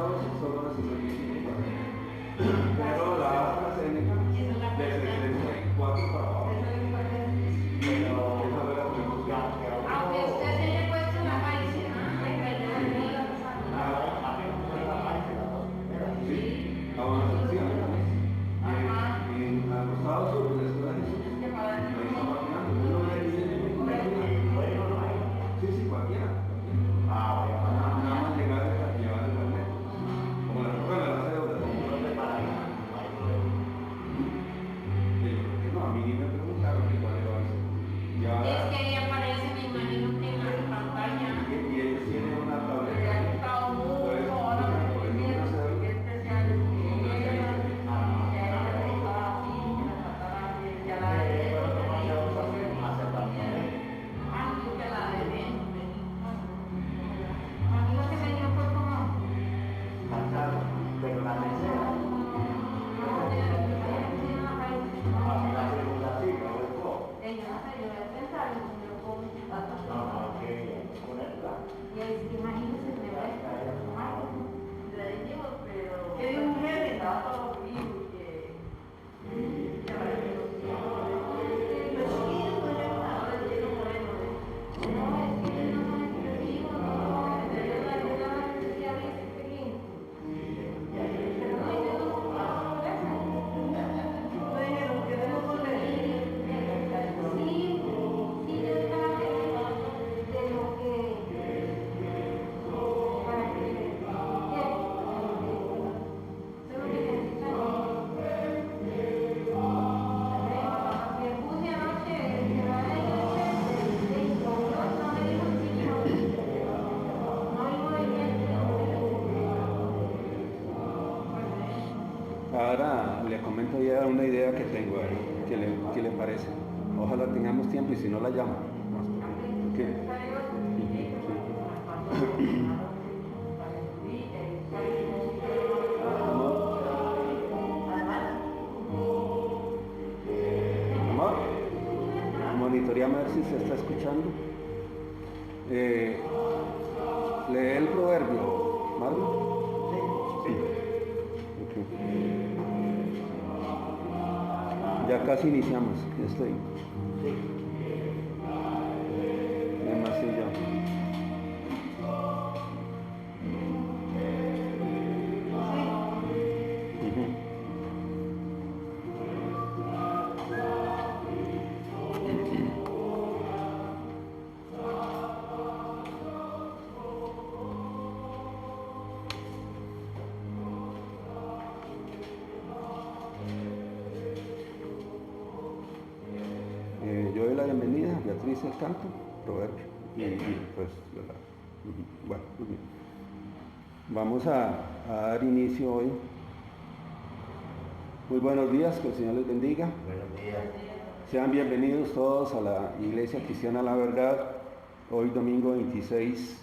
dosis solo recibió 19 pero la AstraZeneca de 64 para abajo. Pero esa fue la promoción. Aunque usted se haya puesto la Pfizer, Sí, a una sección. En los Estados Unidos, la Jesús, ahí está vacunando. Uno le dice, sí, cualquiera. Nada más llegar a llevar el carnet. Como la prueba de la cédula. No, a mí ni me preguntaron que cuál era eso. es que ahí aparece, me imagino que en la pantalla. Y ellos tienen una Se tableta. ha gustado mucho, ahora me pidieron que especiales que pero la mesera. Ahora le comento ya una idea que tengo, ¿qué le parece? Ojalá tengamos tiempo y si no la llamo. ¿Qué? Amor, monitoreame a ver si se está escuchando. Lee el proverbio, Margo. Ya casi iniciamos, ya estoy. Demasiado. Yo doy la bienvenida a Beatriz El Canto, proverbio, y pues, bueno, pues bien. Vamos a dar inicio hoy. Muy buenos días, que el Señor les bendiga. Buenos días. Sean bienvenidos todos a la Iglesia Cristiana La Verdad, hoy domingo 26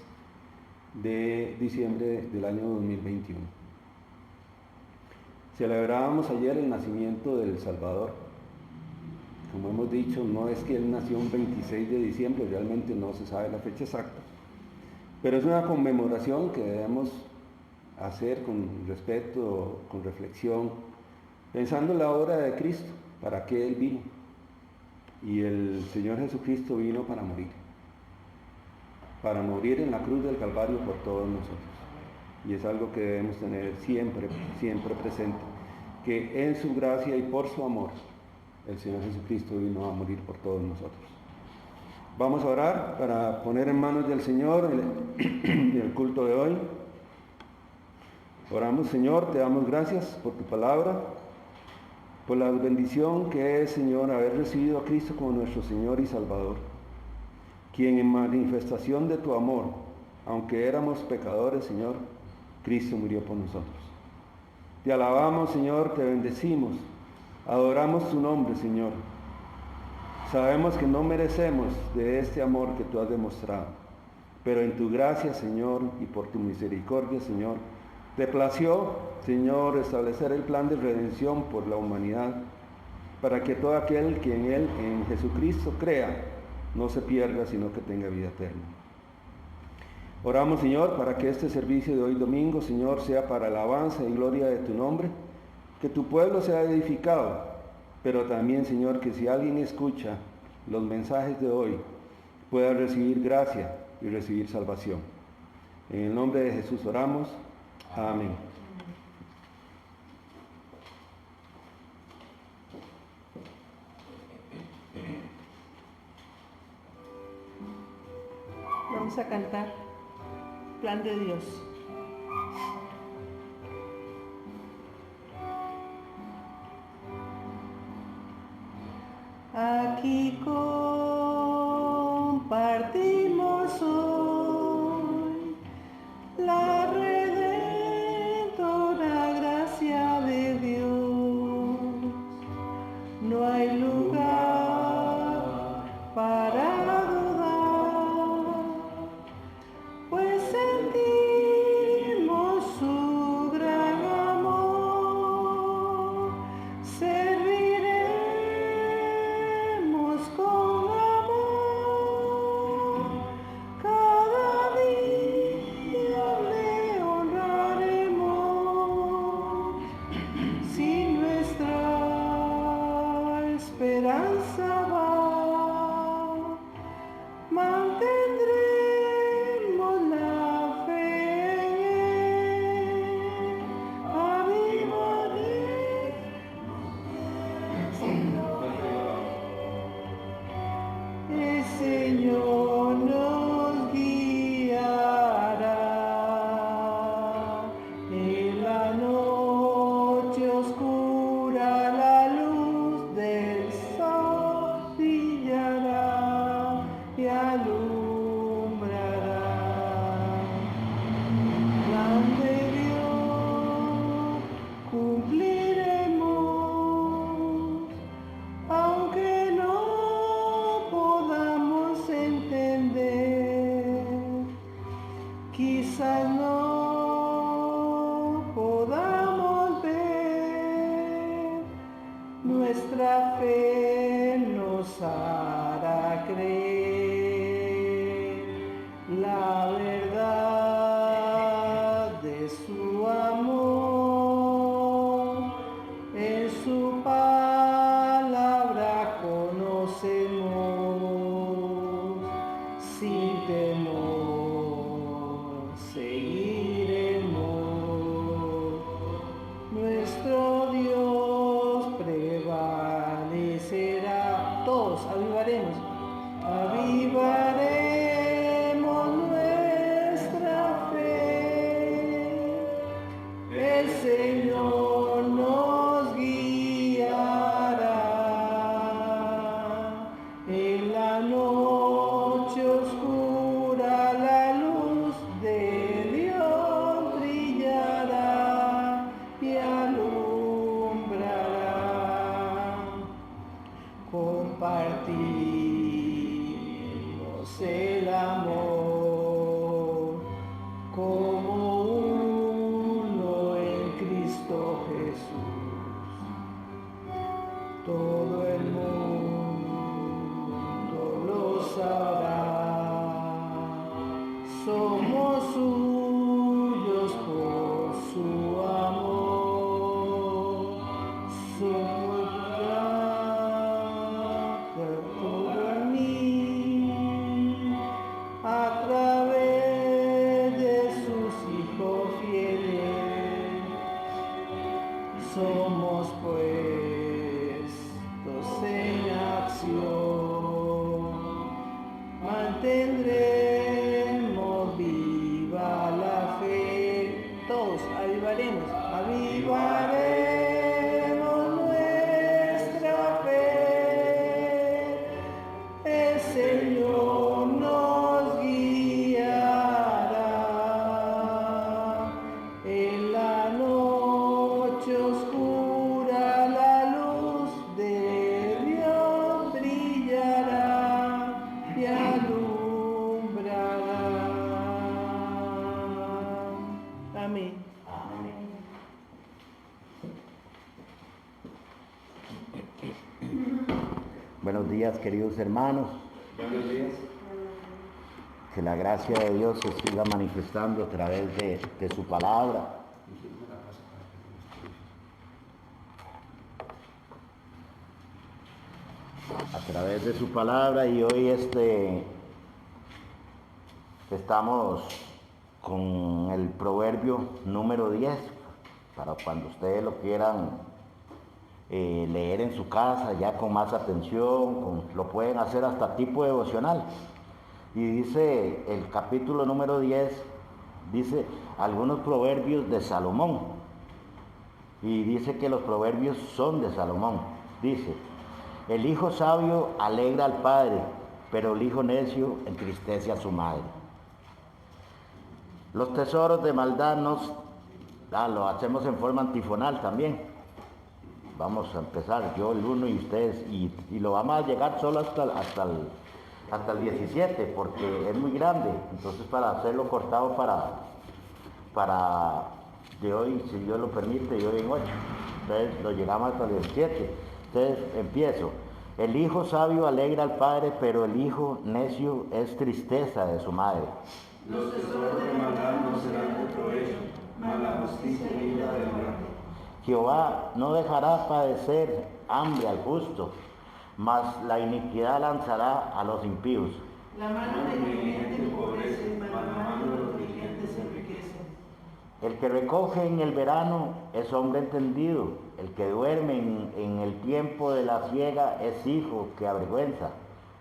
de diciembre del año 2021. Celebrábamos ayer el nacimiento del Salvador. Como hemos dicho, no es que Él nació un 26 de diciembre, realmente no se sabe la fecha exacta, pero es una conmemoración que debemos hacer con respeto, con reflexión, pensando en la obra de Cristo, para qué Él vino. Y el Señor Jesucristo vino para morir en la cruz del Calvario por todos nosotros. Y es algo que debemos tener siempre, siempre presente, que en su gracia y por su amor, el Señor Jesucristo vino a morir por todos nosotros. Vamos a orar para poner en manos del Señor el culto de hoy. Oramos, Señor, te damos gracias por tu palabra, por la bendición que es, Señor, haber recibido a Cristo como nuestro Señor y Salvador, quien en manifestación de tu amor, aunque éramos pecadores, Señor, Cristo murió por nosotros. Te alabamos, Señor, te bendecimos, adoramos tu nombre, Señor. Sabemos que no merecemos de este amor que tú has demostrado, pero en tu gracia, Señor, y por tu misericordia, Señor, te plació, Señor, establecer el plan de redención por la humanidad, para que todo aquel que en Él, en Jesucristo, crea, no se pierda, sino que tenga vida eterna. Oramos, Señor, para que este servicio de hoy domingo, Señor, sea para alabanza y gloria de tu nombre, que tu pueblo sea edificado, pero también, Señor, que si alguien escucha los mensajes de hoy, pueda recibir gracia y recibir salvación. En el nombre de Jesús oramos. Amén. Vamos a cantar Plan de Dios. Aquí compartimos hoy la redentora gracia de Dios. No hay lugar para dudar, pues sentimos su gran amor. Serviremos con amor, cada día le honraremos. Si nuestra esperanza va, mantendremos la fe. El Señor nos guiará. En la noche oscura la luz del sol brillará y alumbrará. Plan de Dios cumpliremos, aunque no podamos entender, quizás no podamos ver, nuestra fe nos hará creer la verdad de su amor. En su palabra conocemos, sin temor seguiremos. Nuestro Dios prevalecerá. Todos avivaremos, avivaremos nuestra fe. El Señor nos guiará. En la noche oscura la luz de Dios brillará y alumbrará. Compartimos el amor como uno en Cristo Jesús. Todo el mundo lo sabrá. Somos suyos por su amor. Somos todo en mí, a través de sus hijos fieles. Somos puestos en acción, mantendremos viva la fe. Todos avivaremos, avivaremos nuestra fe. El Señor nos guiará. En la noche oscura la luz de Dios brillará y alumbrará. Amén. Buenos días, queridos hermanos. Buenos días. que la gracia de Dios se siga manifestando a través de su palabra. A través de su palabra, y hoy estamos con el proverbio número 10, para cuando ustedes lo quieran leer en su casa ya con más atención, lo pueden hacer hasta tipo devocional. Y dice el capítulo número 10, dice algunos proverbios de Salomón, y dice que los proverbios son de Salomón. Dice: el hijo sabio alegra al padre, pero el hijo necio entristece a su madre. Los tesoros de maldad lo hacemos en forma antifonal también. Vamos a empezar, yo el 1 y ustedes, y lo vamos a llegar solo hasta el 17, porque es muy grande. Entonces, para hacerlo cortado para de hoy, si Dios lo permite, de hoy en 8. Entonces lo llegamos hasta el 17. Entonces empiezo. El hijo sabio alegra al padre, pero el hijo necio es tristeza de su madre. Los tesoros de maldad no serán de provecho, mas la justicia y vida del hombre. Jehová no dejará padecer hambre al justo, mas la iniquidad lanzará a los impíos. La mano del negliente empobrece, mas la mano de los diligentes se enriquece. El que recoge en el verano es hombre entendido, el que duerme en el tiempo de la siega es hijo que avergüenza.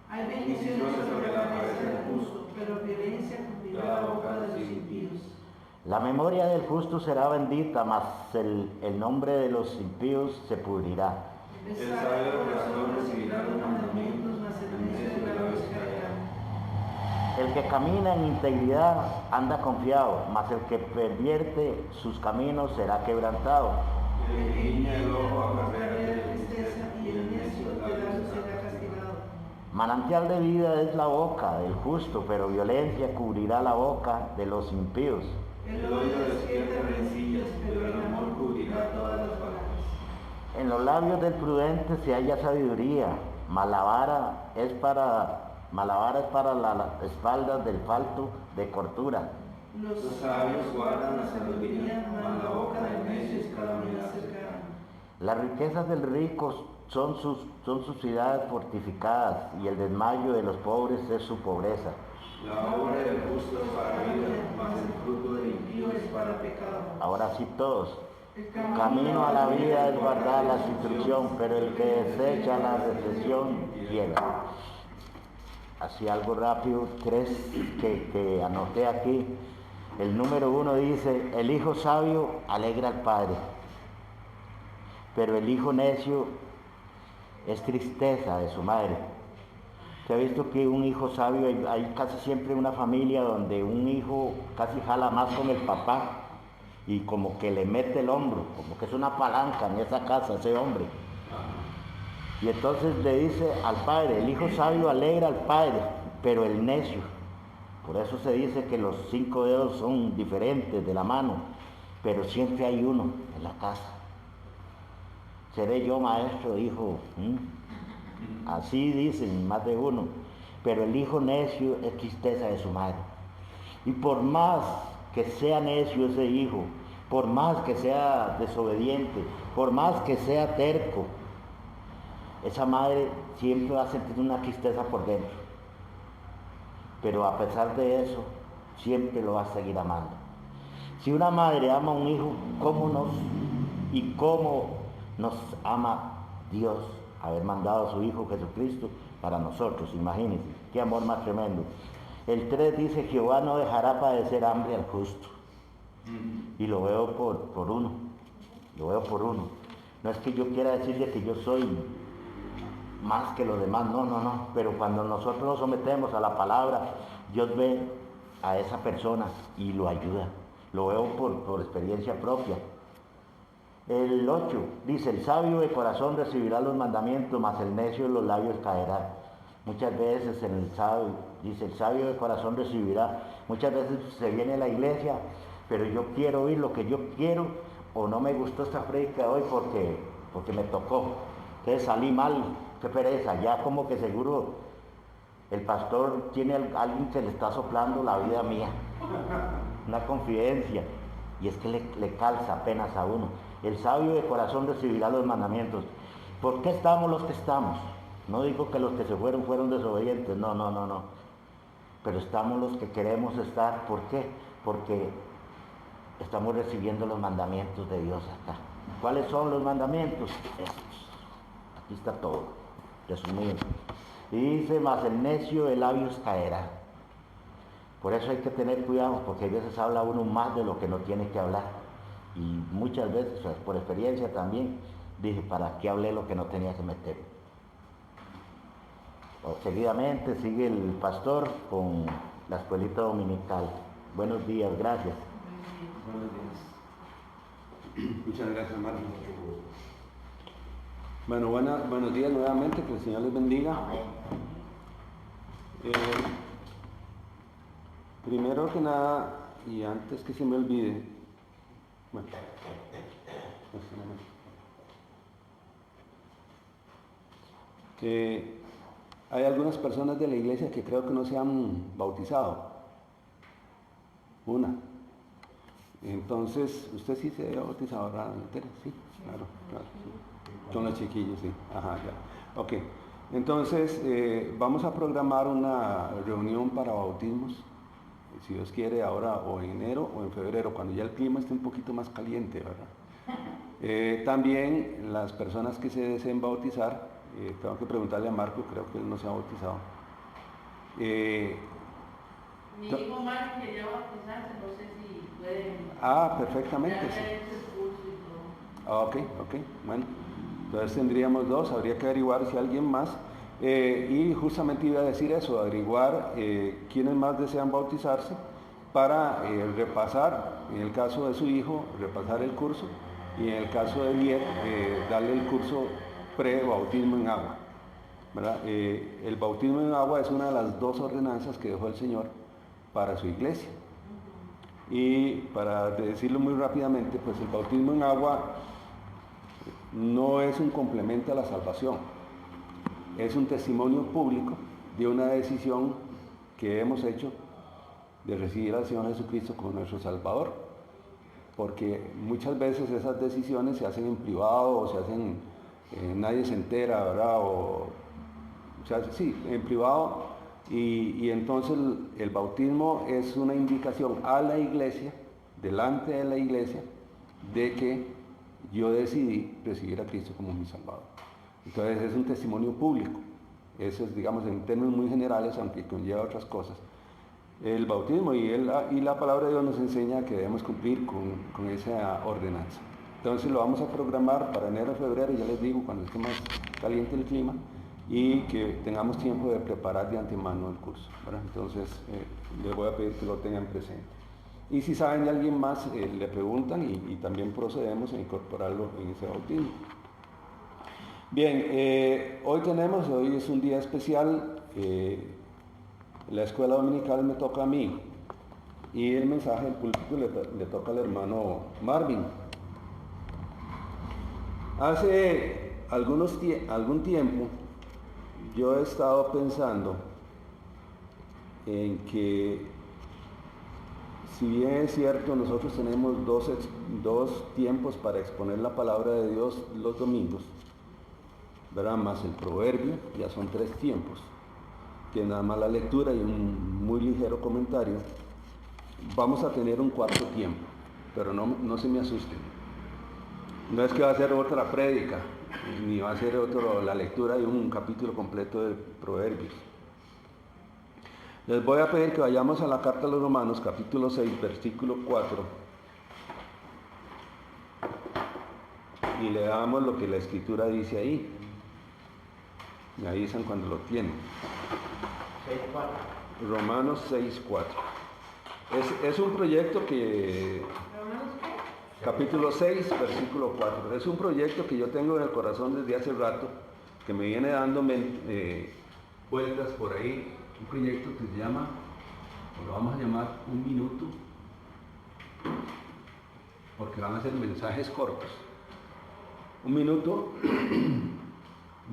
Hay bendiciones sobre la cabeza del justo, pero violencia cubrirá la boca de los impíos. La memoria del justo será bendita, mas el nombre de los impíos se pudrirá. El sabio corazón recibirá los mandamientos, mas el necio de labios caerá. El que camina en integridad anda confiado, mas el que pervierte sus caminos será quebrantado. El que guiña el ojo acarrea tristeza, y el necio de labios será castigado. Manantial de vida es la boca del justo, pero violencia cubrirá la boca de los impíos. El odio despierta rencillas, pero el amor cubrirá todas las palabras. En los labios del prudente se halla sabiduría, mas la vara es para las espaldas del falto de cortura. Los sabios guardan la sabiduría, mas la boca del necio es calamidad cercana. Las riquezas del rico son sus ciudades fortificadas, y el desmayo de los pobres es su pobreza. La obra del justo es para vida, mas el fruto del impío es para pecado. Ahora sí todos. Camino a la vida es guardar la instrucción, pero el que desecha la reflexión llega. Así algo rápido, 3 que anoté aquí. El número 1 dice: el hijo sabio alegra al padre, pero el hijo necio es tristeza de su madre. Se ha visto que un hijo sabio, hay casi siempre una familia donde un hijo casi jala más con el papá y como que le mete el hombro, como que es una palanca en esa casa ese hombre. Y entonces le dice al padre: el hijo sabio alegra al padre, pero el necio. Por eso se dice que los 5 dedos son diferentes de la mano, pero siempre hay uno en la casa. Seré yo maestro, hijo. Así dicen más de uno. Pero el hijo necio es tristeza de su madre. Y por más que sea necio ese hijo, por más que sea desobediente, por más que sea terco, esa madre siempre va a sentir una tristeza por dentro. Pero a pesar de eso, siempre lo va a seguir amando. Si una madre ama a un hijo, ¿cómo nos ama Dios? Haber mandado a su Hijo Jesucristo para nosotros, imagínense, qué amor más tremendo. El 3 dice: Jehová no dejará padecer hambre al justo. Y lo veo por uno. No es que yo quiera decirle que yo soy más que los demás, no, pero cuando nosotros nos sometemos a la palabra, Dios ve a esa persona y lo ayuda. Lo veo por experiencia propia. El 8 dice: el sabio de corazón recibirá los mandamientos, mas el necio en los labios caerá. Muchas veces el sabio de corazón recibirá. Muchas veces se viene a la iglesia, pero yo quiero oír lo que yo quiero, o no me gustó esta prédica hoy porque me tocó. Entonces salí mal, qué pereza, ya como que seguro El pastor tiene alguien que le está soplando la vida mía, una confidencia, y es que le calza apenas a uno. El sabio de corazón recibirá los mandamientos. ¿Por qué estamos los que estamos? No digo que los que se fueron desobedientes, no. Pero estamos los que queremos estar. ¿Por qué? Porque estamos recibiendo los mandamientos de Dios acá. ¿Cuáles son los mandamientos? Estos. Aquí está todo, resumido. Y dice, mas el necio de labios caerá. Por eso hay que tener cuidado, porque a veces habla uno más de lo que no tiene que hablar. Y muchas veces, por experiencia también, dije, ¿para qué hablé lo que no tenía que meter? Seguidamente sigue el pastor con la escuelita dominical. Buenos días, gracias. Buenos días. Muchas gracias, Marco. Bueno, buenos días nuevamente, que el Señor les bendiga. Primero que nada, y antes que se me olvide, bueno, que hay algunas personas de la iglesia que creo que no se han bautizado. Una. Entonces, usted sí se ha bautizado, ¿verdad? Sí, claro. Sí. Son los chiquillos, sí. Ajá, ya. Ok. Entonces, vamos a programar una reunión para bautismos, si Dios quiere, ahora o en enero o en febrero, cuando ya el clima esté un poquito más caliente, ¿verdad? También las personas que se deseen bautizar, tengo que preguntarle a Marco, creo que él no se ha bautizado. Mi hijo Marco quería bautizarse, no sé si puede. Perfectamente, sí. Ok, bueno. Entonces tendríamos dos, habría que averiguar si alguien más. Y justamente iba a decir eso, averiguar quiénes más desean bautizarse para repasar, en el caso de su hijo, repasar el curso, y en el caso de Liet, darle el curso pre-bautismo en agua, ¿verdad? El bautismo en agua es una de las dos ordenanzas que dejó el Señor para su iglesia. Y para decirlo muy rápidamente, pues el bautismo en agua no es un complemento a la salvación, es un testimonio público de una decisión que hemos hecho de recibir al Señor Jesucristo como nuestro Salvador, porque muchas veces esas decisiones se hacen en privado o se hacen, nadie se entera, ¿verdad? O se hace, sí, en privado, y entonces el bautismo es una indicación a la iglesia, delante de la iglesia, de que yo decidí recibir a Cristo como mi Salvador. Entonces es un testimonio público. Eso es, digamos, en términos muy generales, aunque conlleva otras cosas. El bautismo y la palabra de Dios nos enseña que debemos cumplir con esa ordenanza. Entonces lo vamos a programar para enero o febrero, ya les digo, cuando esté más caliente el clima, y que tengamos tiempo de preparar de antemano el curso, ¿verdad? Entonces les voy a pedir que lo tengan presente. Y si saben de alguien más, le preguntan y también procedemos a incorporarlo en ese bautismo. Bien, hoy es un día especial, la escuela dominical me toca a mí y el mensaje del púlpito le toca al hermano Marvin. Hace algún tiempo yo he estado pensando en que, si bien es cierto, nosotros tenemos dos tiempos para exponer la palabra de Dios los domingos, ¿verdad? Más el proverbio, ya son 3 tiempos, que nada más la lectura y un muy ligero comentario. Vamos a tener un 4º tiempo, pero no se me asusten. No es que va a ser otra prédica, ni va a ser la lectura de un capítulo completo de Proverbios. Les voy a pedir que vayamos a la carta a los Romanos, capítulo 6, versículo 4, y leamos lo que la Escritura dice ahí. Me avisan cuando lo tienen. 6:4. Romanos 6:4. Es un proyecto que... Capítulo 6, versículo 4. Es un proyecto que yo tengo en el corazón desde hace rato, que me viene dándome vueltas por ahí. Un proyecto que se llama, o lo vamos a llamar, 1 minuto, porque van a ser mensajes cortos. 1 minuto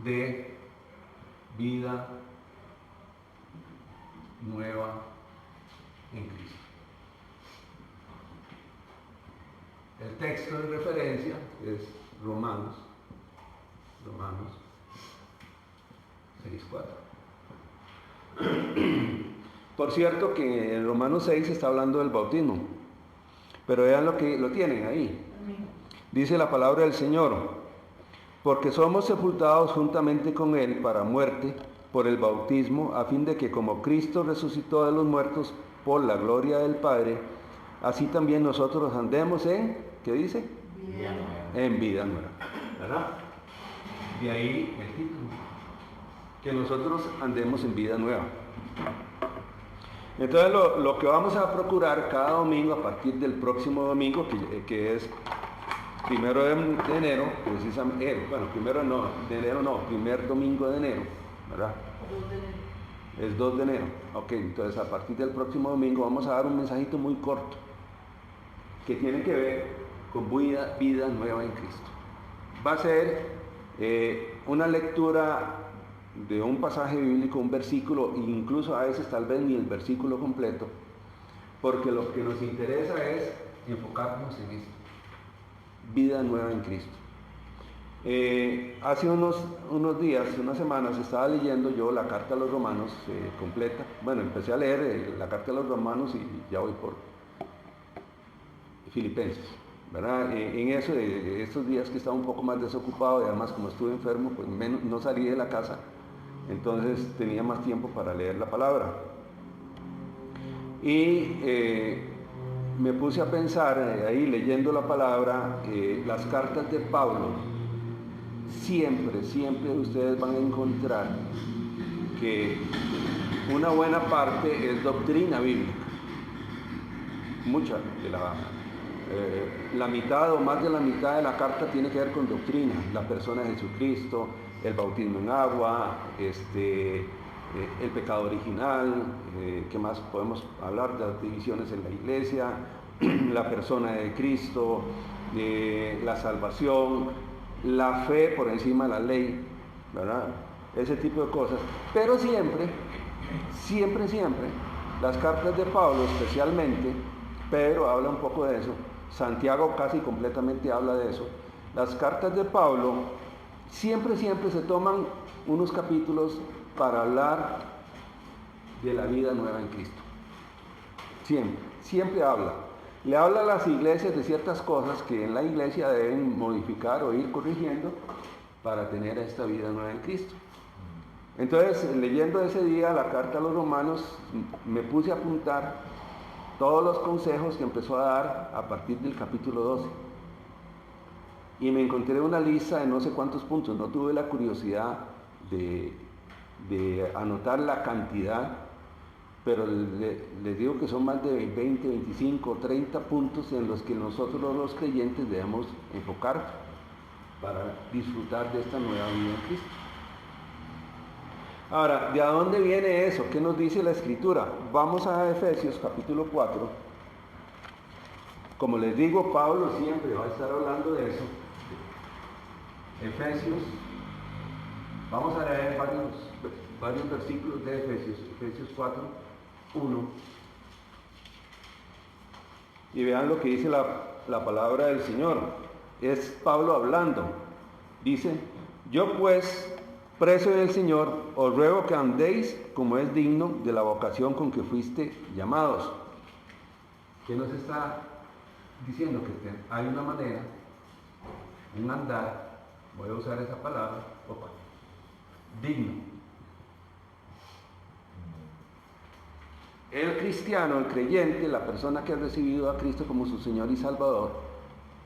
de vida nueva en Cristo. El texto de referencia es Romanos 6:4. Por cierto que en Romanos 6 está hablando del bautismo, pero vean lo que lo tienen ahí. Dice la palabra del Señor: porque somos sepultados juntamente con Él para muerte por el bautismo, a fin de que como Cristo resucitó de los muertos por la gloria del Padre, así también nosotros andemos en, ¿qué dice? Vida nueva. En vida nueva, ¿verdad? De ahí el título, que nosotros andemos en vida nueva. Entonces lo que vamos a procurar cada domingo, a partir del próximo domingo, que es 1 de enero, precisamente, primer domingo de enero, ¿verdad? 2 de enero. Es 2 de enero. Ok, entonces a partir del próximo domingo vamos a dar un mensajito muy corto, que tiene que ver con vida nueva en Cristo. Va a ser una lectura de un pasaje bíblico, un versículo, incluso a veces tal vez ni el versículo completo, porque lo que nos interesa es enfocarnos en esto. Vida nueva en Cristo. Hace unos días, unas semanas, estaba leyendo yo la carta a los romanos completa. Bueno, empecé a leer la carta a los romanos y ya voy por Filipenses, ¿verdad? En eso, estos días que estaba un poco más desocupado y además como estuve enfermo, pues no salí de la casa, entonces tenía más tiempo para leer la palabra. Y me puse a pensar ahí leyendo la palabra, las cartas de Pablo, siempre ustedes van a encontrar que una buena parte es doctrina bíblica. Mucha de la mitad o más de la mitad de la carta tiene que ver con doctrina, la persona de Jesucristo, el bautismo en agua, el pecado original, ¿qué más podemos hablar? De las divisiones en la iglesia, la persona de Cristo, la salvación, la fe por encima de la ley, ¿verdad? Ese tipo de cosas. Pero siempre, las cartas de Pablo especialmente, Pedro habla un poco de eso, Santiago casi completamente habla de eso. Las cartas de Pablo siempre se toman unos capítulos para hablar de la vida nueva en Cristo. Siempre habla. Le habla a las iglesias de ciertas cosas que en la iglesia deben modificar o ir corrigiendo para tener esta vida nueva en Cristo. Entonces, leyendo ese día la carta a los romanos, me puse a apuntar todos los consejos que empezó a dar a partir del capítulo 12. Y me encontré una lista de no sé cuántos puntos. No tuve la curiosidad de anotar la cantidad, pero les digo que son más de 20, 25, 30 puntos en los que nosotros los creyentes debemos enfocar para disfrutar de esta nueva vida en Cristo. Ahora, ¿de dónde viene eso? ¿Qué nos dice la Escritura? Vamos a Efesios capítulo 4. Como les digo, Pablo siempre va a estar hablando de eso. Efesios, vamos a leer varios versículos de Efesios 4, 1. Y vean lo que dice la palabra del Señor. Es Pablo hablando. Dice: yo pues, preso del Señor, os ruego que andéis como es digno de la vocación con que fuiste llamados. ¿Qué nos está diciendo? Que hay una manera, un andar, voy a usar esa palabra, digno. El cristiano, el creyente, la persona que ha recibido a Cristo como su Señor y Salvador,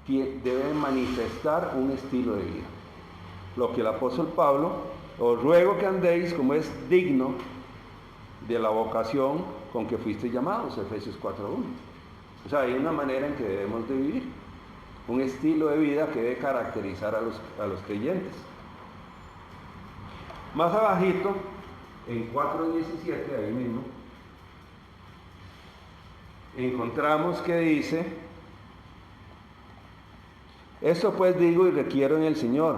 debe manifestar un estilo de vida. Lo que el apóstol Pablo: os ruego que andéis como es digno de la vocación con que fuiste llamados, Efesios 4:1. O sea, hay una manera en que debemos de vivir, un estilo de vida que debe caracterizar a los creyentes. Más abajito, en 4:17, ahí mismo, encontramos que dice: esto pues digo y requiero en el Señor,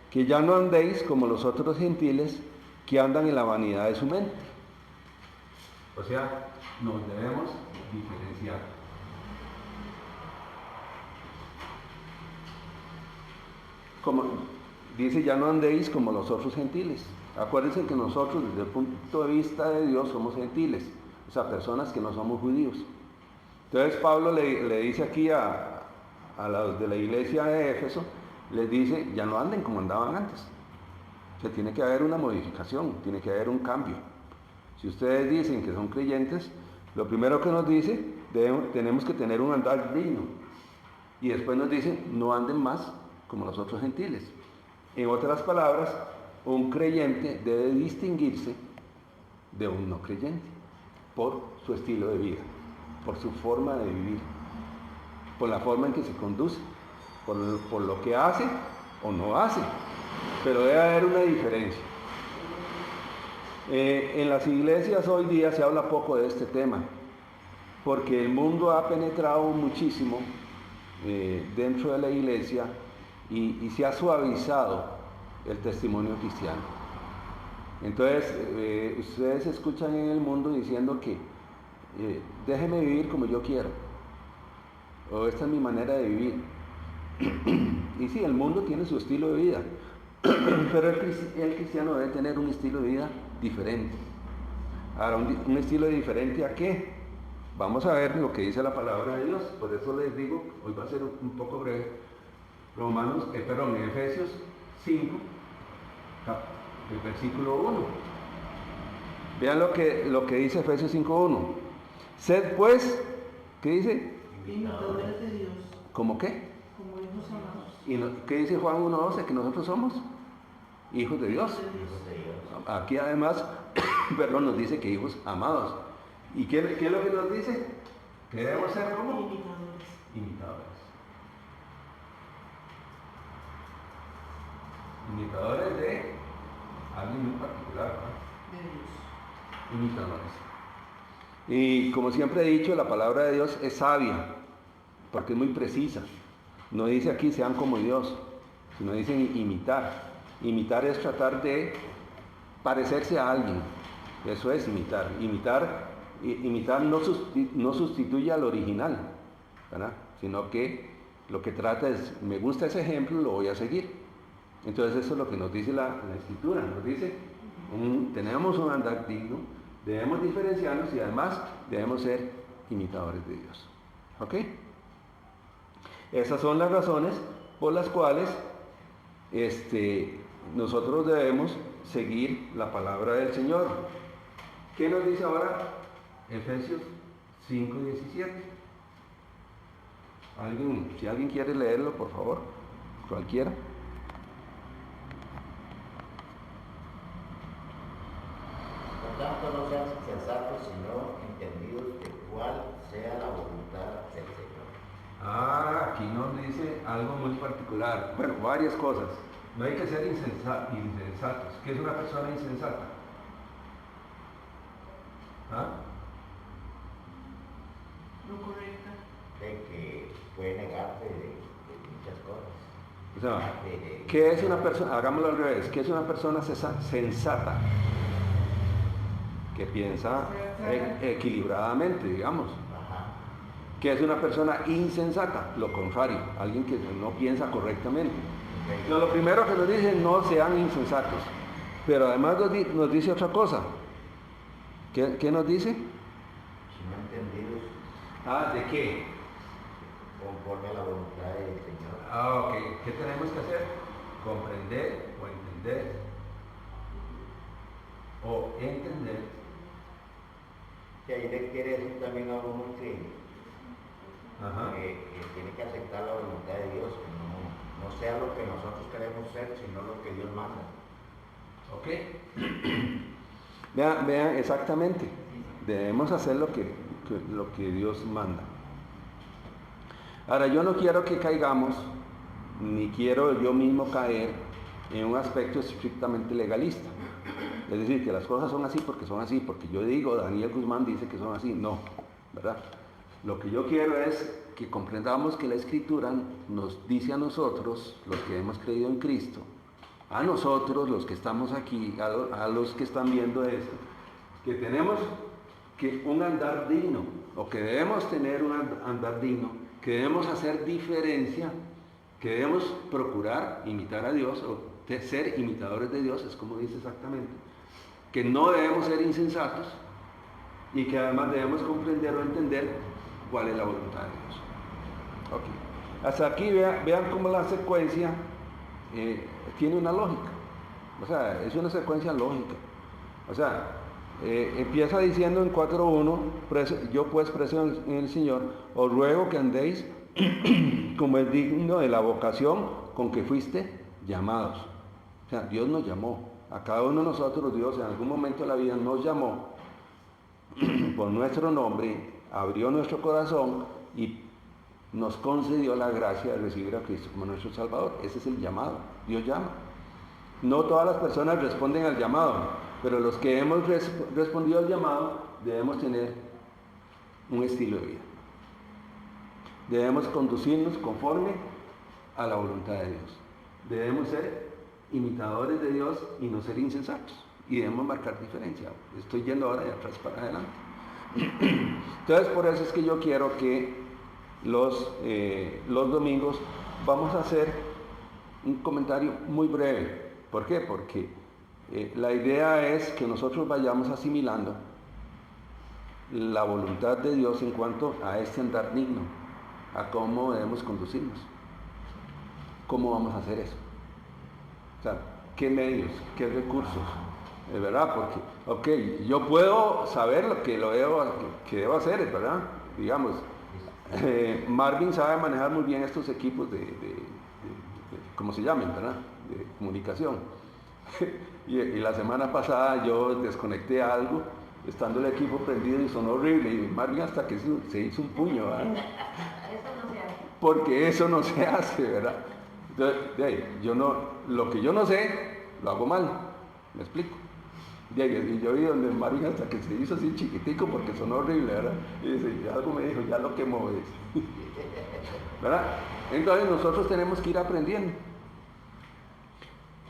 que ya no andéis como los otros gentiles que andan en la vanidad de su mente. O sea, nos debemos diferenciar. Como dice, ya no andéis como los otros gentiles. Acuérdense que nosotros, desde el punto de vista de Dios, somos gentiles, o sea, personas que no somos judíos. Entonces Pablo le dice aquí a los de la iglesia de Éfeso, les dice, ya no anden como andaban antes. O sea, tiene que haber una modificación, tiene que haber un cambio. Si ustedes dicen que son creyentes, lo primero que nos dice, tenemos que tener un andar digno. Y después nos dice, no anden más como los otros gentiles. En otras palabras, un creyente debe distinguirse de un no creyente por su estilo de vida, por su forma de vivir, por la forma en que se conduce, por lo que hace o no hace, pero debe haber una diferencia. En las iglesias hoy día se habla poco de este tema, porque el mundo ha penetrado muchísimo dentro de la iglesia y se ha suavizado el testimonio cristiano. Entonces, ustedes escuchan en el mundo diciendo que déjeme vivir como yo quiero, o esta es mi manera de vivir. Y sí, el mundo tiene su estilo de vida, pero el cristiano debe tener un estilo de vida diferente. Ahora, un estilo diferente ¿a qué? Vamos a ver lo que dice la palabra de Dios. Por eso les digo, hoy va a ser un poco breve. Efesios 5, el versículo 1. Vean lo que dice Efesios 5:1. Sed pues, ¿qué dice? Imitadores de Dios, ¿Cómo qué? como hijos amados. ¿Y qué dice Juan 1:12? Que nosotros somos hijos de Dios. Aquí además, nos dice que hijos amados. ¿Y qué es lo que nos dice? Que debemos ser como imitadores. Imitadores de alguien muy particular, ¿no? De Dios. Imitadores. Y como siempre he dicho, la palabra de Dios es sabia, porque es muy precisa. No dice aquí sean como Dios, sino dice imitar. Imitar es tratar de parecerse a alguien. Eso es imitar. Imitar no sustituye al original, ¿verdad? Sino que lo que trata es, me gusta ese ejemplo, lo voy a seguir. Entonces eso es lo que nos dice la Escritura. Nos dice, tenemos un andar digno, debemos diferenciarnos y además debemos ser imitadores de Dios. ¿Ok? Esas son las razones por las cuales nosotros debemos seguir la palabra del Señor. ¿Qué nos dice ahora Efesios 5:17? Si alguien quiere leerlo, por favor, cualquiera. Por tanto, no sean insensatos, sino entendidos de cuál sea la voluntad del Señor. Aquí nos dice algo muy particular. Bueno, varias cosas. No hay que ser insensatos. ¿Qué es una persona insensata? No correcta. De que puede negarse de muchas cosas. O sea, ¿qué es una persona? Hagámoslo al revés. ¿Qué es una persona sensata? Que piensa equilibradamente, digamos. ¿Qué es una persona insensata? Lo contrario, alguien que no piensa correctamente. No, lo primero que nos dice, no sean insensatos. Pero además nos dice otra cosa. ¿Qué nos dice? Sino entendidos. ¿De qué? Conforme a la voluntad del Señor. Ok. ¿Qué tenemos que hacer? Comprender o entender. O entender. Que ahí le quiere decir también a uno que tiene que aceptar la voluntad de Dios, que no sea lo que nosotros queremos ser, sino lo que Dios manda. Ok. Vean exactamente. Debemos hacer lo que Dios manda. Ahora, yo no quiero que caigamos, ni quiero yo mismo caer en un aspecto estrictamente legalista. Es decir, que las cosas son así, porque yo digo, Daniel Guzmán dice que son así. No, ¿verdad? Lo que yo quiero es que comprendamos que la Escritura nos dice a nosotros, los que hemos creído en Cristo, a nosotros, los que estamos aquí, a los que están viendo esto, que tenemos que un andar digno, o que debemos tener un andar digno, que debemos hacer diferencia, que debemos procurar imitar a Dios, o ser imitadores de Dios, es como dice exactamente, que no debemos ser insensatos, y que además debemos comprender o entender cuál es la voluntad de Dios. Okay. Hasta aquí vean cómo la secuencia tiene una lógica, o sea, es una secuencia lógica. O sea, empieza diciendo en 4.1, yo pues preso en el Señor, os ruego que andéis como es digno de la vocación con que fuiste llamados. O sea, Dios nos llamó, a cada uno de nosotros Dios en algún momento de la vida nos llamó por nuestro nombre, abrió nuestro corazón y nos concedió la gracia de recibir a Cristo como nuestro Salvador. Ese es el llamado, Dios llama. No todas las personas responden al llamado, pero los que hemos respondido al llamado debemos tener un estilo de vida. Debemos conducirnos conforme a la voluntad de Dios. Debemos ser imitadores de Dios y no ser insensatos. Y debemos marcar diferencia. Estoy yendo ahora de atrás para adelante. Entonces, por eso es que yo quiero que los domingos vamos a hacer un comentario muy breve. ¿Por qué? Porque la idea es que nosotros vayamos asimilando la voluntad de Dios en cuanto a este andar digno, a cómo debemos conducirnos. ¿Cómo vamos a hacer eso? O sea, ¿qué medios? ¿Qué recursos? ¿Es verdad? Porque, yo puedo saber lo que debo hacer, ¿es verdad? Digamos, Marvin sabe manejar muy bien estos equipos de ¿cómo se llaman, verdad? De comunicación. y la semana pasada yo desconecté algo, estando el equipo prendido y sonó horrible, y Marvin hasta que se hizo un puño, ¿verdad? Eso no se hace. Porque eso no se hace, ¿verdad? Entonces, lo que yo no sé, lo hago mal, ¿me explico? Y yo vi donde Marvin hasta que se hizo así chiquitico porque sonó horrible, ¿verdad? Y dice, algo me dijo, ya lo quemó, ¿verdad? Entonces nosotros tenemos que ir aprendiendo.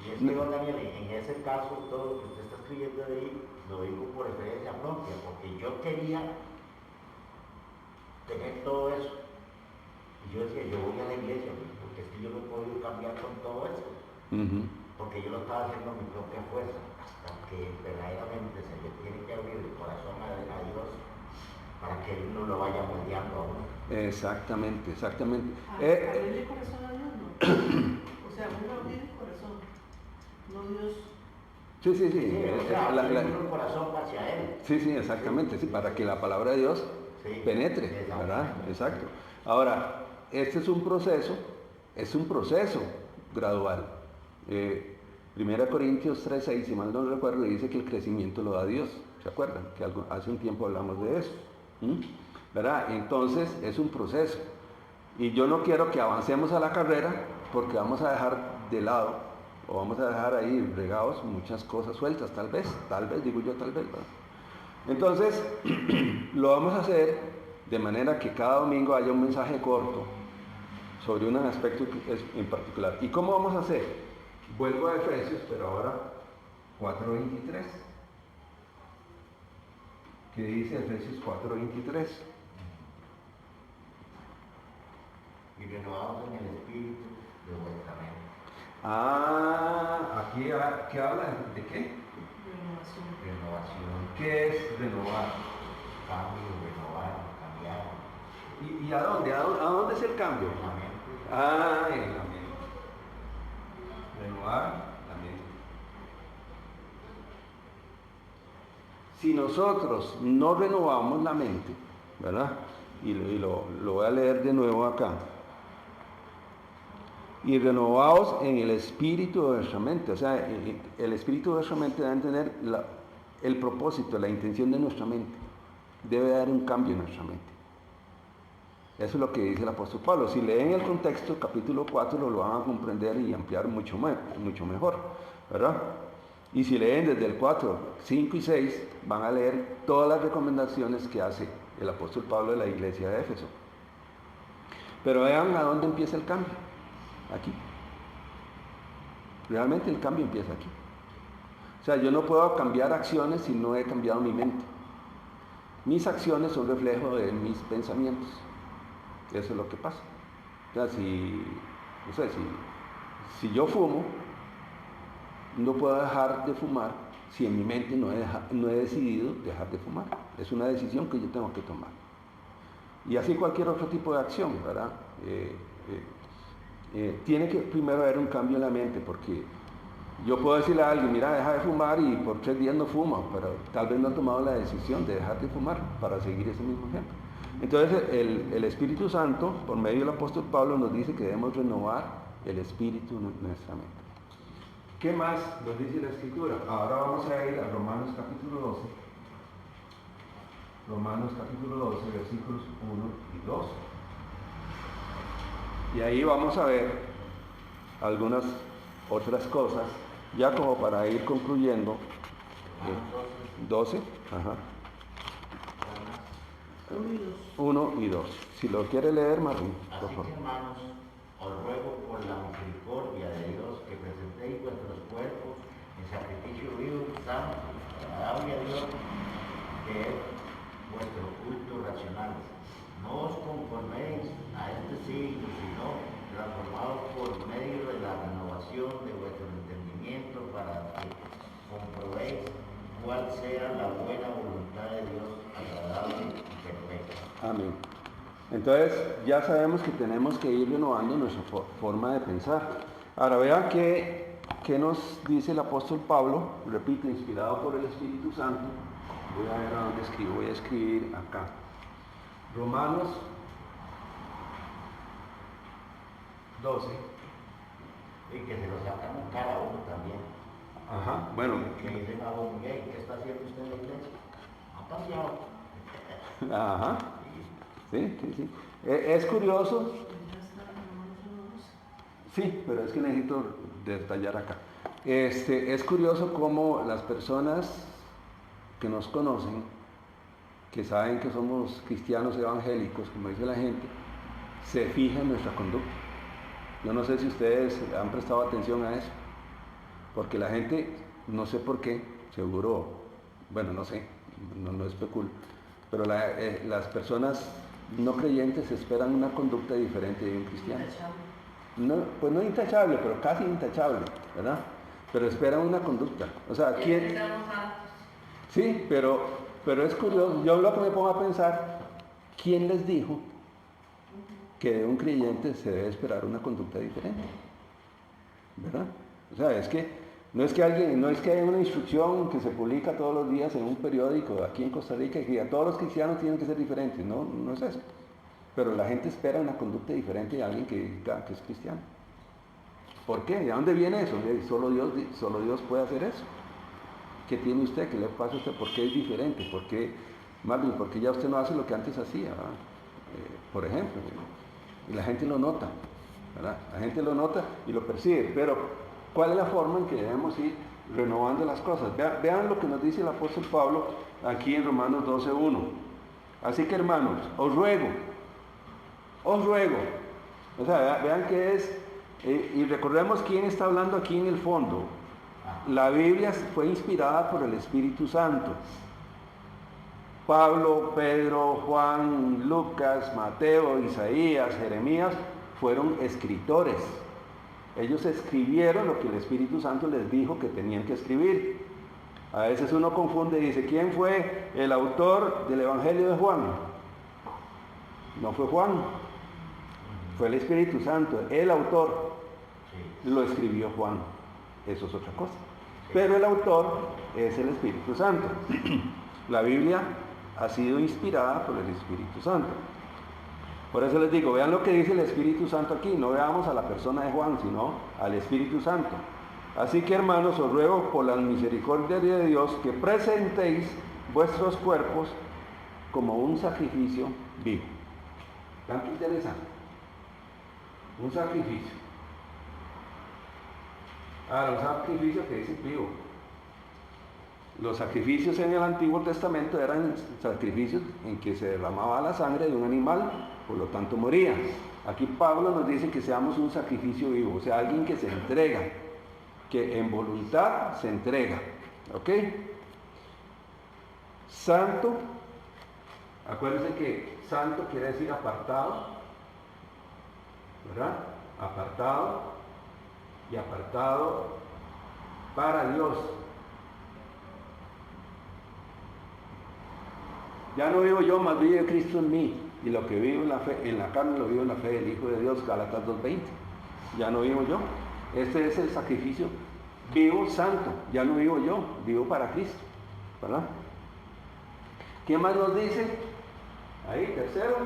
Y es que, don Daniel, en ese caso, todo lo que usted está escribiendo ahí, lo digo por experiencia propia, porque yo quería tener todo eso. Y yo decía, yo voy a la iglesia, porque es que yo no he podido cambiar con todo eso. Porque yo lo estaba haciendo a mi propia fuerza, hasta que verdaderamente se le tiene que abrir el corazón a Dios para que Él no lo vaya moldeando a uno. Exactamente. Abrirle el corazón a Dios, no. O sea, uno abrir el corazón, no Dios. Sí. O sea, abrir el corazón hacia Él. Sí, exactamente, sí, para que la palabra de Dios penetre, ¿verdad? Exacto. Ahora, este es un proceso gradual. 1 Corintios 3:6, si mal no recuerdo, dice que el crecimiento lo da Dios. ¿Se acuerdan? Que hace un tiempo hablamos de eso. ¿Verdad? Entonces es un proceso. Y yo no quiero que avancemos a la carrera porque vamos a dejar de lado o vamos a dejar ahí regados muchas cosas sueltas, tal vez, digo yo tal vez, ¿verdad? Entonces, lo vamos a hacer de manera que cada domingo haya un mensaje corto sobre un aspecto en particular. ¿Y cómo vamos a hacer? Vuelvo a Efesios, pero ahora 4:23. ¿Qué dice Efesios 4:23? Y renovados en el espíritu de vuestra mente. Aquí ¿qué habla? ¿De qué? Renovación. ¿Qué es renovar? Cambio, renovar, cambiar. ¿Y a dónde? ¿A dónde es el cambio? En la mente. En la mente. Renovar la mente. Si nosotros no renovamos la mente, ¿verdad? Y lo voy a leer de nuevo acá. Y renovaos en el espíritu de vuestra mente. O sea, el espíritu de vuestra mente debe tener el propósito, la intención de nuestra mente. Debe dar un cambio en nuestra mente. Eso es lo que dice el apóstol Pablo. Si leen el contexto, capítulo 4, lo van a comprender y ampliar mucho mejor, ¿verdad? Y si leen desde el 4, 5 y 6, van a leer todas las recomendaciones que hace el apóstol Pablo de la iglesia de Éfeso. Pero vean a dónde empieza el cambio. Aquí. Realmente el cambio empieza aquí. O sea, yo no puedo cambiar acciones si no he cambiado mi mente. mis acciones son reflejo de mis pensamientos. Eso es lo que pasa. O sea, si yo fumo, no puedo dejar de fumar si en mi mente no he decidido dejar de fumar. Es una decisión que yo tengo que tomar. Y así cualquier otro tipo de acción, ¿verdad? Tiene que primero haber un cambio en la mente, porque yo puedo decirle a alguien, mira, deja de fumar, y por 3 días no fuma, pero tal vez no ha tomado la decisión de dejar de fumar para seguir ese mismo ejemplo. Entonces el Espíritu Santo, por medio del apóstol Pablo, nos dice que debemos renovar el espíritu en nuestra mente. ¿Qué más nos dice la Escritura? Ahora vamos a ir a Romanos capítulo 12. Romanos capítulo 12, versículos 1 y 2. Y ahí vamos a ver algunas otras cosas, ya como para ir concluyendo. 12, ajá. 1 y 2. Si lo quiere leer, Martín, por favor. Así que, hermanos, os ruego por la misericordia de Dios que presentéis vuestros cuerpos en sacrificio vivo, santo, agradable a Dios, que es vuestro culto racional. No os conforméis a este siglo, sino transformados por medio de la renovación de vuestro entendimiento, para que comprobéis cuál sea la buena voluntad de Dios, agradable y perfecta. Amén. Entonces ya sabemos que tenemos que ir renovando nuestra forma de pensar. Ahora vean qué nos dice el apóstol Pablo, repito, inspirado por el Espíritu Santo. Voy a ver a dónde escribo, voy a escribir acá. Romanos 12. Y que se lo sacan en cara a uno también. Ajá, bueno. Que dicen a uno, ¿qué está haciendo usted en la iglesia? Ha paseado. Ajá. Sí. Es curioso. Sí, pero es que necesito detallar acá. Es curioso cómo las personas que nos conocen, que saben que somos cristianos evangélicos, como dice la gente, se fijan en nuestra conducta. Yo no sé si ustedes han prestado atención a eso, porque la gente, no sé por qué, seguro, bueno, no sé, no especulo, pero las personas no creyentes esperan una conducta diferente de un cristiano. No, pues no intachable, pero casi intachable, ¿verdad? Pero esperan una conducta. O sea, ¿quién? Sí, pero es curioso. Yo lo que me pongo a pensar, ¿quién les dijo que de un creyente se debe esperar una conducta diferente? ¿Verdad? O sea, no es que haya una instrucción que se publica todos los días en un periódico aquí en Costa Rica y que a todos los cristianos tienen que ser diferentes. No es eso. Pero la gente espera una conducta diferente de alguien que es cristiano. ¿Por qué? ¿De dónde viene eso? Solo Dios puede hacer eso. ¿Qué tiene usted? ¿Qué le pasa a usted? ¿Por qué es diferente? ¿Por qué, Marvin? Porque ya usted no hace lo que antes hacía, por ejemplo. Y la gente lo nota, ¿verdad? La gente lo nota y lo percibe. Pero, ¿cuál es la forma en que debemos ir renovando las cosas? Vean lo que nos dice el apóstol Pablo aquí en Romanos 12:1. Así que, hermanos, os ruego. O sea, vean qué es, y recordemos quién está hablando aquí en el fondo. La Biblia fue inspirada por el Espíritu Santo. Pablo, Pedro, Juan, Lucas, Mateo, Isaías, Jeremías fueron escritores. Ellos escribieron lo que el Espíritu Santo les dijo que tenían que escribir. A veces uno confunde y dice, ¿quién fue el autor del Evangelio de Juan? No fue Juan, fue el Espíritu Santo. El autor lo escribió Juan. Eso es otra cosa. Pero el autor es el Espíritu Santo. La Biblia ha sido inspirada por el Espíritu Santo. Por eso les digo, vean lo que dice el Espíritu Santo aquí. No veamos a la persona de Juan, sino al Espíritu Santo. Así que, hermanos, os ruego por la misericordia de Dios que presentéis vuestros cuerpos como un sacrificio vivo. Tanto interesante. Un sacrificio. Ahora, un sacrificio que dice vivo. Los sacrificios en el Antiguo Testamento eran sacrificios en que se derramaba la sangre de un animal, por lo tanto moría. Aquí Pablo nos dice que seamos un sacrificio vivo, o sea, alguien que se entrega, que en voluntad se entrega. ¿Ok? Santo, Acuérdense que santo quiere decir apartado, ¿verdad? Apartado y apartado para Dios. Ya no vivo yo, más vive Cristo en mí. Y lo que vivo en la fe, en la carne, lo vivo en la fe del Hijo de Dios, Gálatas 2:20. Ya no vivo yo. Este es el sacrificio vivo, santo. Ya no vivo yo, vivo para Cristo, ¿verdad? ¿Qué más nos dice? Ahí, tercero,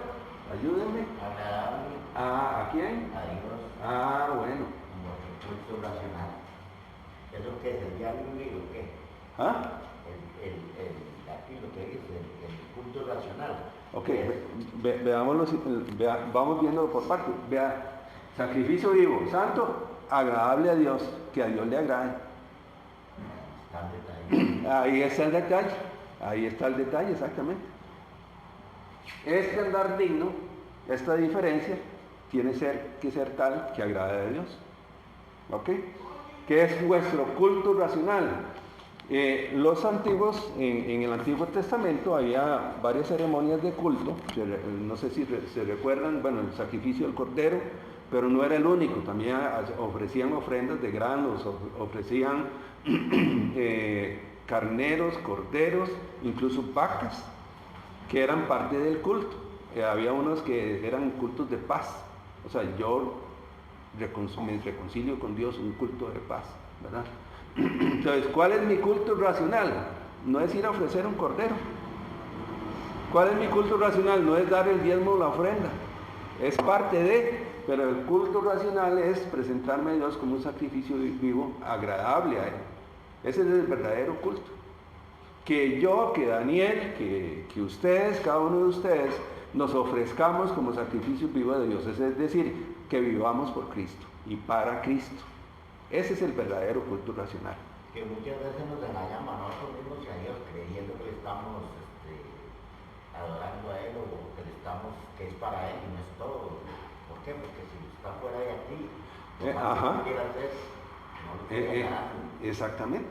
ayúdenme. Agradable ¿A quién? a Dios Bueno. en nuestro culto racional. ¿Eso qué es? ¿El diario vivir o qué? ¿Ah? Aquí lo que dice, el culto racional. Ok, vamos viéndolo por partes. Vea, sacrificio vivo, santo, agradable a Dios, que a Dios le agrade. Está el detalle. Ahí está el detalle, exactamente. Este andar digno, esta diferencia, tiene que ser tal que agrade a Dios. ¿Ok? ¿Qué es vuestro culto racional? Los antiguos, en el Antiguo Testamento había varias ceremonias de culto, no sé si se recuerdan, bueno, el sacrificio del cordero, pero no era el único, también ofrecían ofrendas de granos, ofrecían carneros, corderos, incluso vacas, que eran parte del culto. Había unos que eran cultos de paz, o sea, yo me reconcilio con Dios, un culto de paz, ¿verdad? Entonces, ¿cuál es mi culto racional? No es ir a ofrecer un cordero. ¿Cuál es mi culto racional? No es dar el diezmo o la ofrenda. Es parte de, pero el culto racional es presentarme a Dios como un sacrificio vivo, agradable a Él. Ese es el verdadero culto. Que yo, que Daniel, que ustedes, cada uno de ustedes, nos ofrezcamos como sacrificio vivo de Dios. Es decir, que vivamos por Cristo y para Cristo. Ese es el verdadero culto racional. Que muchas veces nos engañamos a nosotros mismos y a Dios creyendo que le estamos adorando a Él o que es para Él y no es todo. ¿Por qué? Porque si está fuera de aquí, lo que quiera hacer, no lo quiera hacer.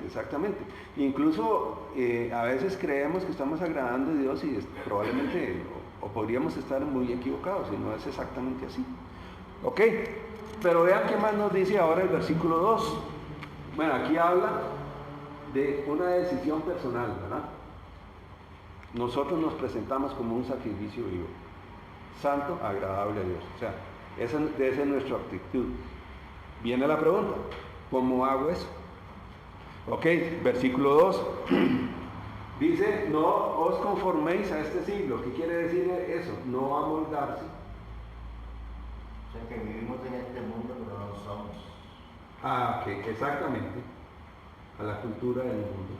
Exactamente. Incluso a veces creemos que estamos agradando a Dios y probablemente o podríamos estar muy equivocados y no es exactamente así. Ok, pero vean qué más nos dice ahora el versículo 2. Bueno, aquí habla de una decisión personal, ¿verdad? Nosotros nos presentamos como un sacrificio vivo, santo, agradable a Dios. O sea, esa es nuestra actitud. Viene la pregunta, ¿cómo hago eso? Ok, versículo 2. Dice, no os conforméis a este siglo. ¿Qué quiere decir eso? No amoldarse. O sea, que vivimos en este mundo, pero no somos. Ok, exactamente. A la cultura del mundo.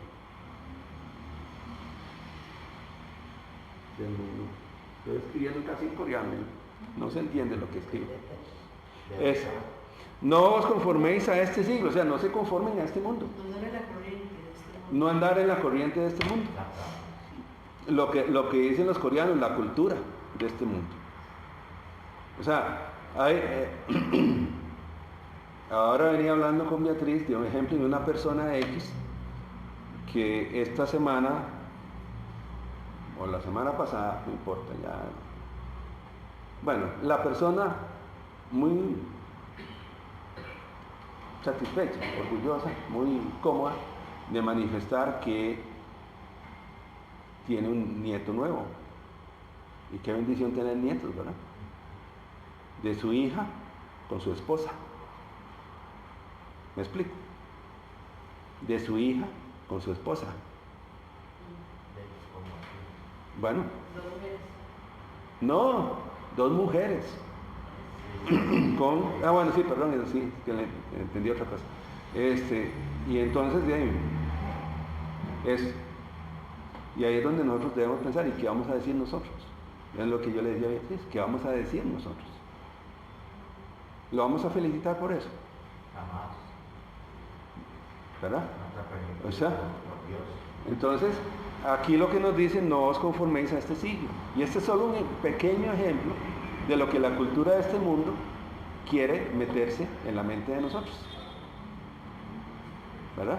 Estoy escribiendo casi en coreano, no se entiende lo que escribo. No os conforméis a este siglo, o sea, no se conformen a este mundo. No andar en la corriente de este mundo. Lo que dicen los coreanos, la cultura de este mundo. O sea, ahora venía hablando con Beatriz de un ejemplo de una persona X que esta semana o la semana pasada, no importa ya. Bueno, la persona muy satisfecha, orgullosa, muy cómoda de manifestar que tiene un nieto nuevo. Y qué bendición tener nietos, ¿verdad? De su hija con su esposa. ¿Me explico? De su hija con su esposa. Bueno. No, 2 mujeres. Bueno, sí, perdón, sí, que entendí otra cosa. Y entonces y ahí es donde nosotros debemos pensar, ¿y qué vamos a decir nosotros? Es lo que yo le decía a Beatriz, ¿qué vamos a decir nosotros? ¿Lo vamos a felicitar por eso? Jamás. ¿Verdad? O sea, entonces, aquí lo que nos dice, no os conforméis a este siglo. Y este es solo un pequeño ejemplo de lo que la cultura de este mundo quiere meterse en la mente de nosotros. ¿Verdad?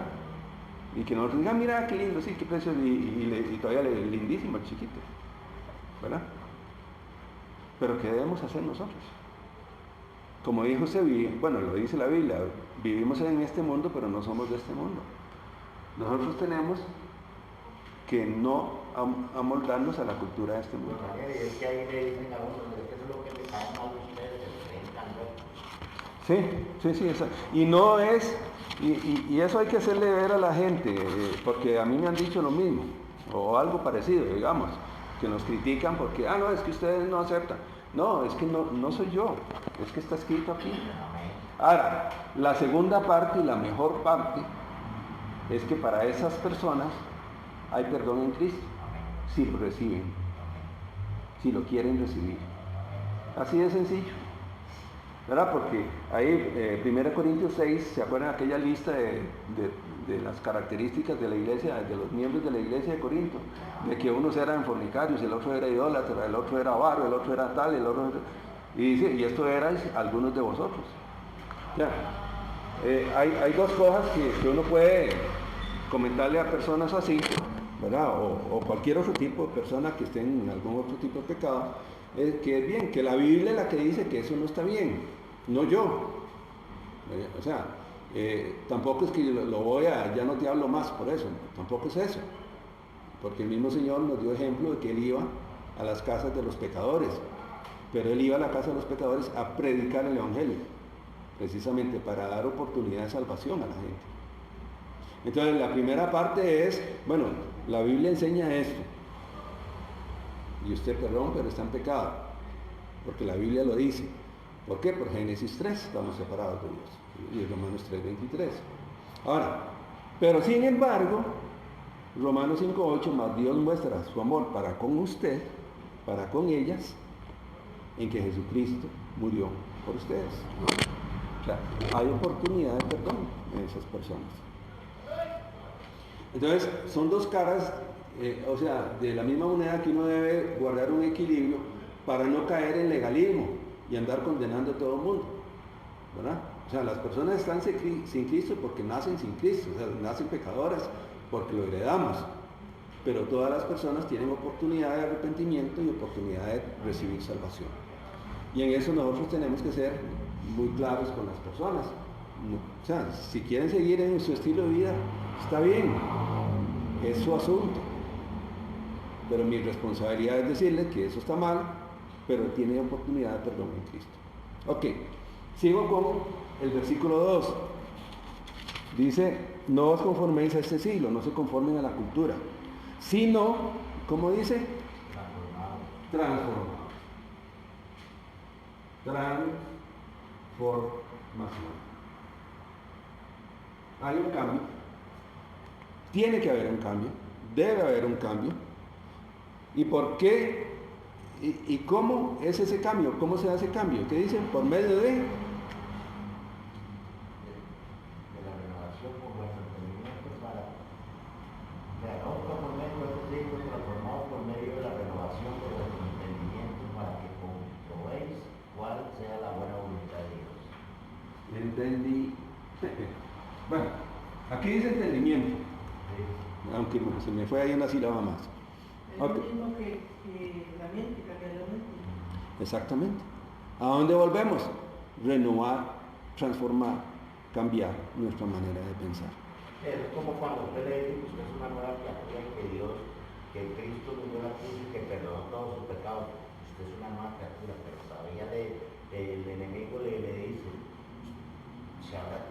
Y que nosotros digan, mira qué lindo, sí, qué precioso, y todavía lindísimo el chiquito. ¿verdad? Pero ¿qué debemos hacer nosotros? Como dijo usted, bueno, lo dice la Biblia, vivimos en este mundo, pero no somos de este mundo. Nosotros tenemos que no amoldarnos a la cultura de este mundo. Es que ahí le dicen a uno, es que eso es lo que le cae mal a ustedes, que creen tan Sí, exacto. Y no es, y eso hay que hacerle ver a la gente, porque a mí me han dicho lo mismo, o algo parecido, digamos, que nos critican porque, no, es que ustedes no aceptan. No, es que no soy yo, es que está escrito aquí. Ahora, la segunda parte y la mejor parte es que para esas personas hay perdón en Cristo, si lo reciben, si lo quieren recibir. Así de sencillo, ¿verdad? Porque ahí, 1 Corintios 6, ¿se acuerdan aquella lista de las características de la iglesia, de los miembros de la iglesia de Corinto? De que unos eran fornicarios, el otro era idólatra, el otro era avaro, el otro era tal, el otro... Y dice, y esto erais algunos de vosotros. Ya. Hay dos cosas que uno puede comentarle a personas así, ¿verdad? O cualquier otro tipo de persona que esté en algún otro tipo de pecado, que es bien, que la Biblia es la que dice que eso no está bien, no yo. O sea, tampoco es que lo voy a, ya no te hablo más por eso, tampoco es eso. Porque el mismo Señor nos dio ejemplo de que Él iba a las casas de los pecadores, pero Él iba a la casa de los pecadores a predicar el Evangelio, precisamente para dar oportunidad de salvación a la gente. Entonces la primera parte es, bueno, la Biblia enseña esto, y usted, perdón, pero está en pecado, porque la Biblia lo dice. ¿Por qué? Por Génesis 3, estamos separados de Dios, y Romanos 3:23. Ahora, pero sin embargo, Romanos 5:8, más Dios muestra su amor para con usted, para con ellas, en que Jesucristo murió por ustedes. O sea, hay oportunidad de perdón en esas personas. Entonces, son dos caras, o sea, de la misma moneda, que uno debe guardar un equilibrio para no caer en legalismo y andar condenando a todo el mundo, ¿verdad? O sea, las personas están sin Cristo porque nacen sin Cristo, o sea, nacen pecadoras porque lo heredamos, pero todas las personas tienen oportunidad de arrepentimiento y oportunidad de recibir salvación. Y en eso nosotros tenemos que ser muy claros con las personas. O sea, si quieren seguir en su estilo de vida, está bien, es su asunto, pero mi responsabilidad es decirles que eso está mal, pero tiene oportunidad de perdón en Cristo. Ok, sigo con el versículo 2. Dice, no os conforméis a este siglo, no se conformen a la cultura, sino, ¿cómo dice? Transformados. Transformación. Hay un cambio, tiene que haber un cambio, debe haber un cambio. ¿Y por qué? ¿Y cómo es ese cambio? ¿Cómo se hace ese cambio? ¿Qué dicen? Por medio de la renovación por nuestro entendimiento para... O sea, no por medio de este libro transformado por medio de la renovación por nuestro entendimiento para que comprobéis cuál sea la buena voluntad de Dios. Entendí. Bueno, aquí dice entendimiento, aunque se me fue ahí una sílaba más. Es lo mismo que la mente, cambiar la mente. Exactamente. ¿A dónde volvemos? Renovar, transformar, cambiar nuestra manera de pensar. Es como cuando usted le dice que usted es una nueva criatura, que Dios, que Cristo murió la cruz y que perdonó todos sus pecados. Usted es una nueva criatura, pero todavía el enemigo le dice,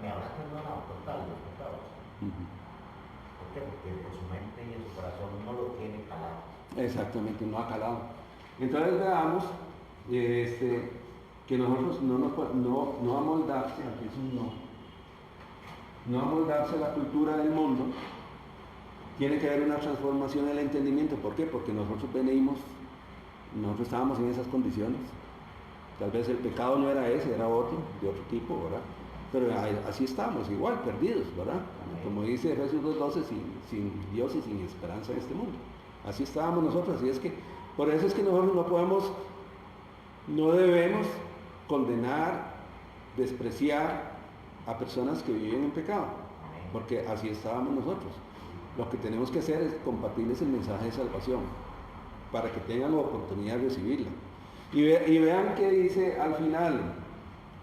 me habrá perdonado total los pecados. ¿Por qué? Porque en su mente y en su corazón no lo tiene calado. Exactamente, no ha calado. Entonces veamos que nosotros no amoldarse, aquí es un no amoldarse a la cultura del mundo. Tiene que haber una transformación en el entendimiento. ¿Por qué? Porque nosotros estábamos en esas condiciones. Tal vez el pecado no era ese, era otro, de otro tipo, ¿verdad? Pero así estamos, igual, perdidos, ¿verdad? Como dice Efesios 2:12, sin Dios y sin esperanza en este mundo. Así estábamos nosotros, así es que, por eso es que nosotros no debemos condenar, despreciar a personas que viven en pecado, porque así estábamos nosotros. Lo que tenemos que hacer es compartirles el mensaje de salvación. para que tengan la oportunidad de recibirla. Y vean qué dice al final,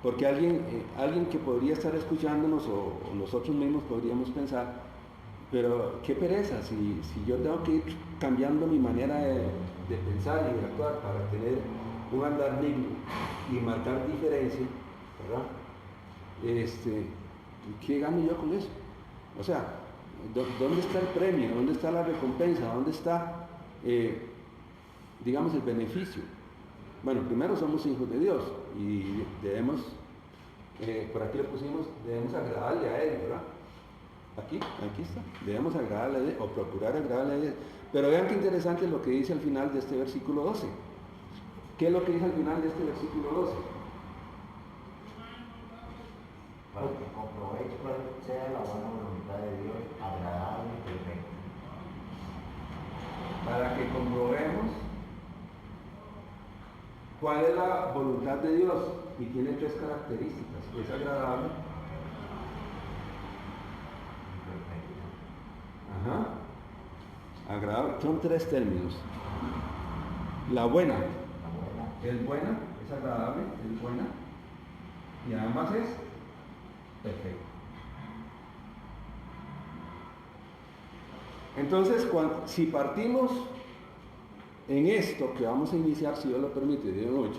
porque alguien que podría estar escuchándonos o nosotros mismos podríamos pensar, pero qué pereza, si yo tengo que ir cambiando mi manera de pensar y de actuar para tener un andar digno y marcar diferencia, ¿verdad? ¿Qué gano yo con eso? O sea, ¿dónde está el premio? ¿Dónde está la recompensa? ¿Dónde está, digamos, el beneficio? Bueno, primero somos hijos de Dios y debemos, por aquí le pusimos, debemos agradarle a Él, ¿verdad? Aquí está, debemos agradarle a Él o procurar agradarle a Él. Pero vean qué interesante es lo que dice al final de este versículo 12. ¿Qué es lo que dice al final de este versículo 12? Para que comprobéis cuál sea la buena voluntad de Dios, agradable y perfecta. Para que comprobemos cuál es la voluntad de Dios, y tiene 3 características: es agradable, agradable, son 3 términos. La buena, es buena, es agradable, es buena, y además es perfecta. Entonces, si partimos en esto que vamos a iniciar, si Dios lo permite, de noche,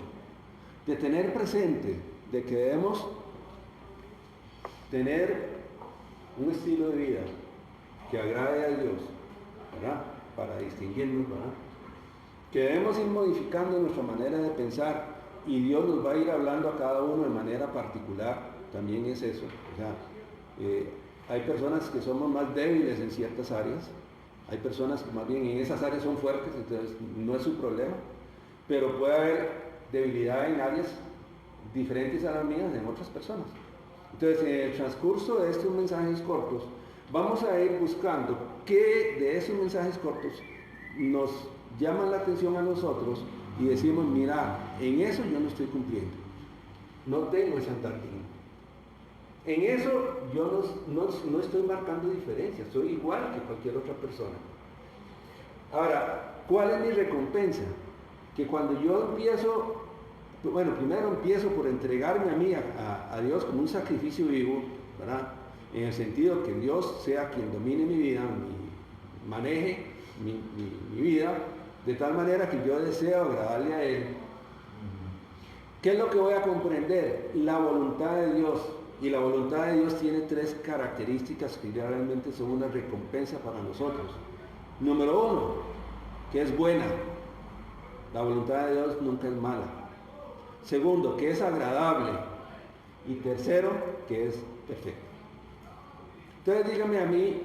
de tener presente de que debemos tener un estilo de vida que agrade a Dios, ¿verdad? Para distinguirnos, ¿verdad? Que debemos ir modificando nuestra manera de pensar y Dios nos va a ir hablando a cada uno de manera particular, también es eso. O sea, hay personas que somos más débiles en ciertas áreas, hay personas que más bien en esas áreas son fuertes, entonces no es su problema, pero puede haber debilidad en áreas diferentes a las mías en otras personas. Entonces, en el transcurso de estos mensajes cortos, vamos a ir buscando qué de esos mensajes cortos nos llaman la atención a nosotros y decimos, mira, en eso yo no estoy cumpliendo, no tengo ese andar digno. En eso yo no estoy marcando diferencias, soy igual que cualquier otra persona. Ahora, ¿cuál es mi recompensa? Que cuando yo empiezo, bueno, primero empiezo por entregarme a mí, a Dios como un sacrificio vivo, ¿verdad? En el sentido que Dios sea quien domine mi vida, maneje mi vida, de tal manera que yo deseo agradarle a Él. ¿Qué es lo que voy a comprender? La voluntad de Dios. Y la voluntad de Dios tiene 3 características que realmente son una recompensa para nosotros. Número 1, que es buena. La voluntad de Dios nunca es mala. Segundo, que es agradable. Y tercero, que es perfecta. Entonces díganme a mí,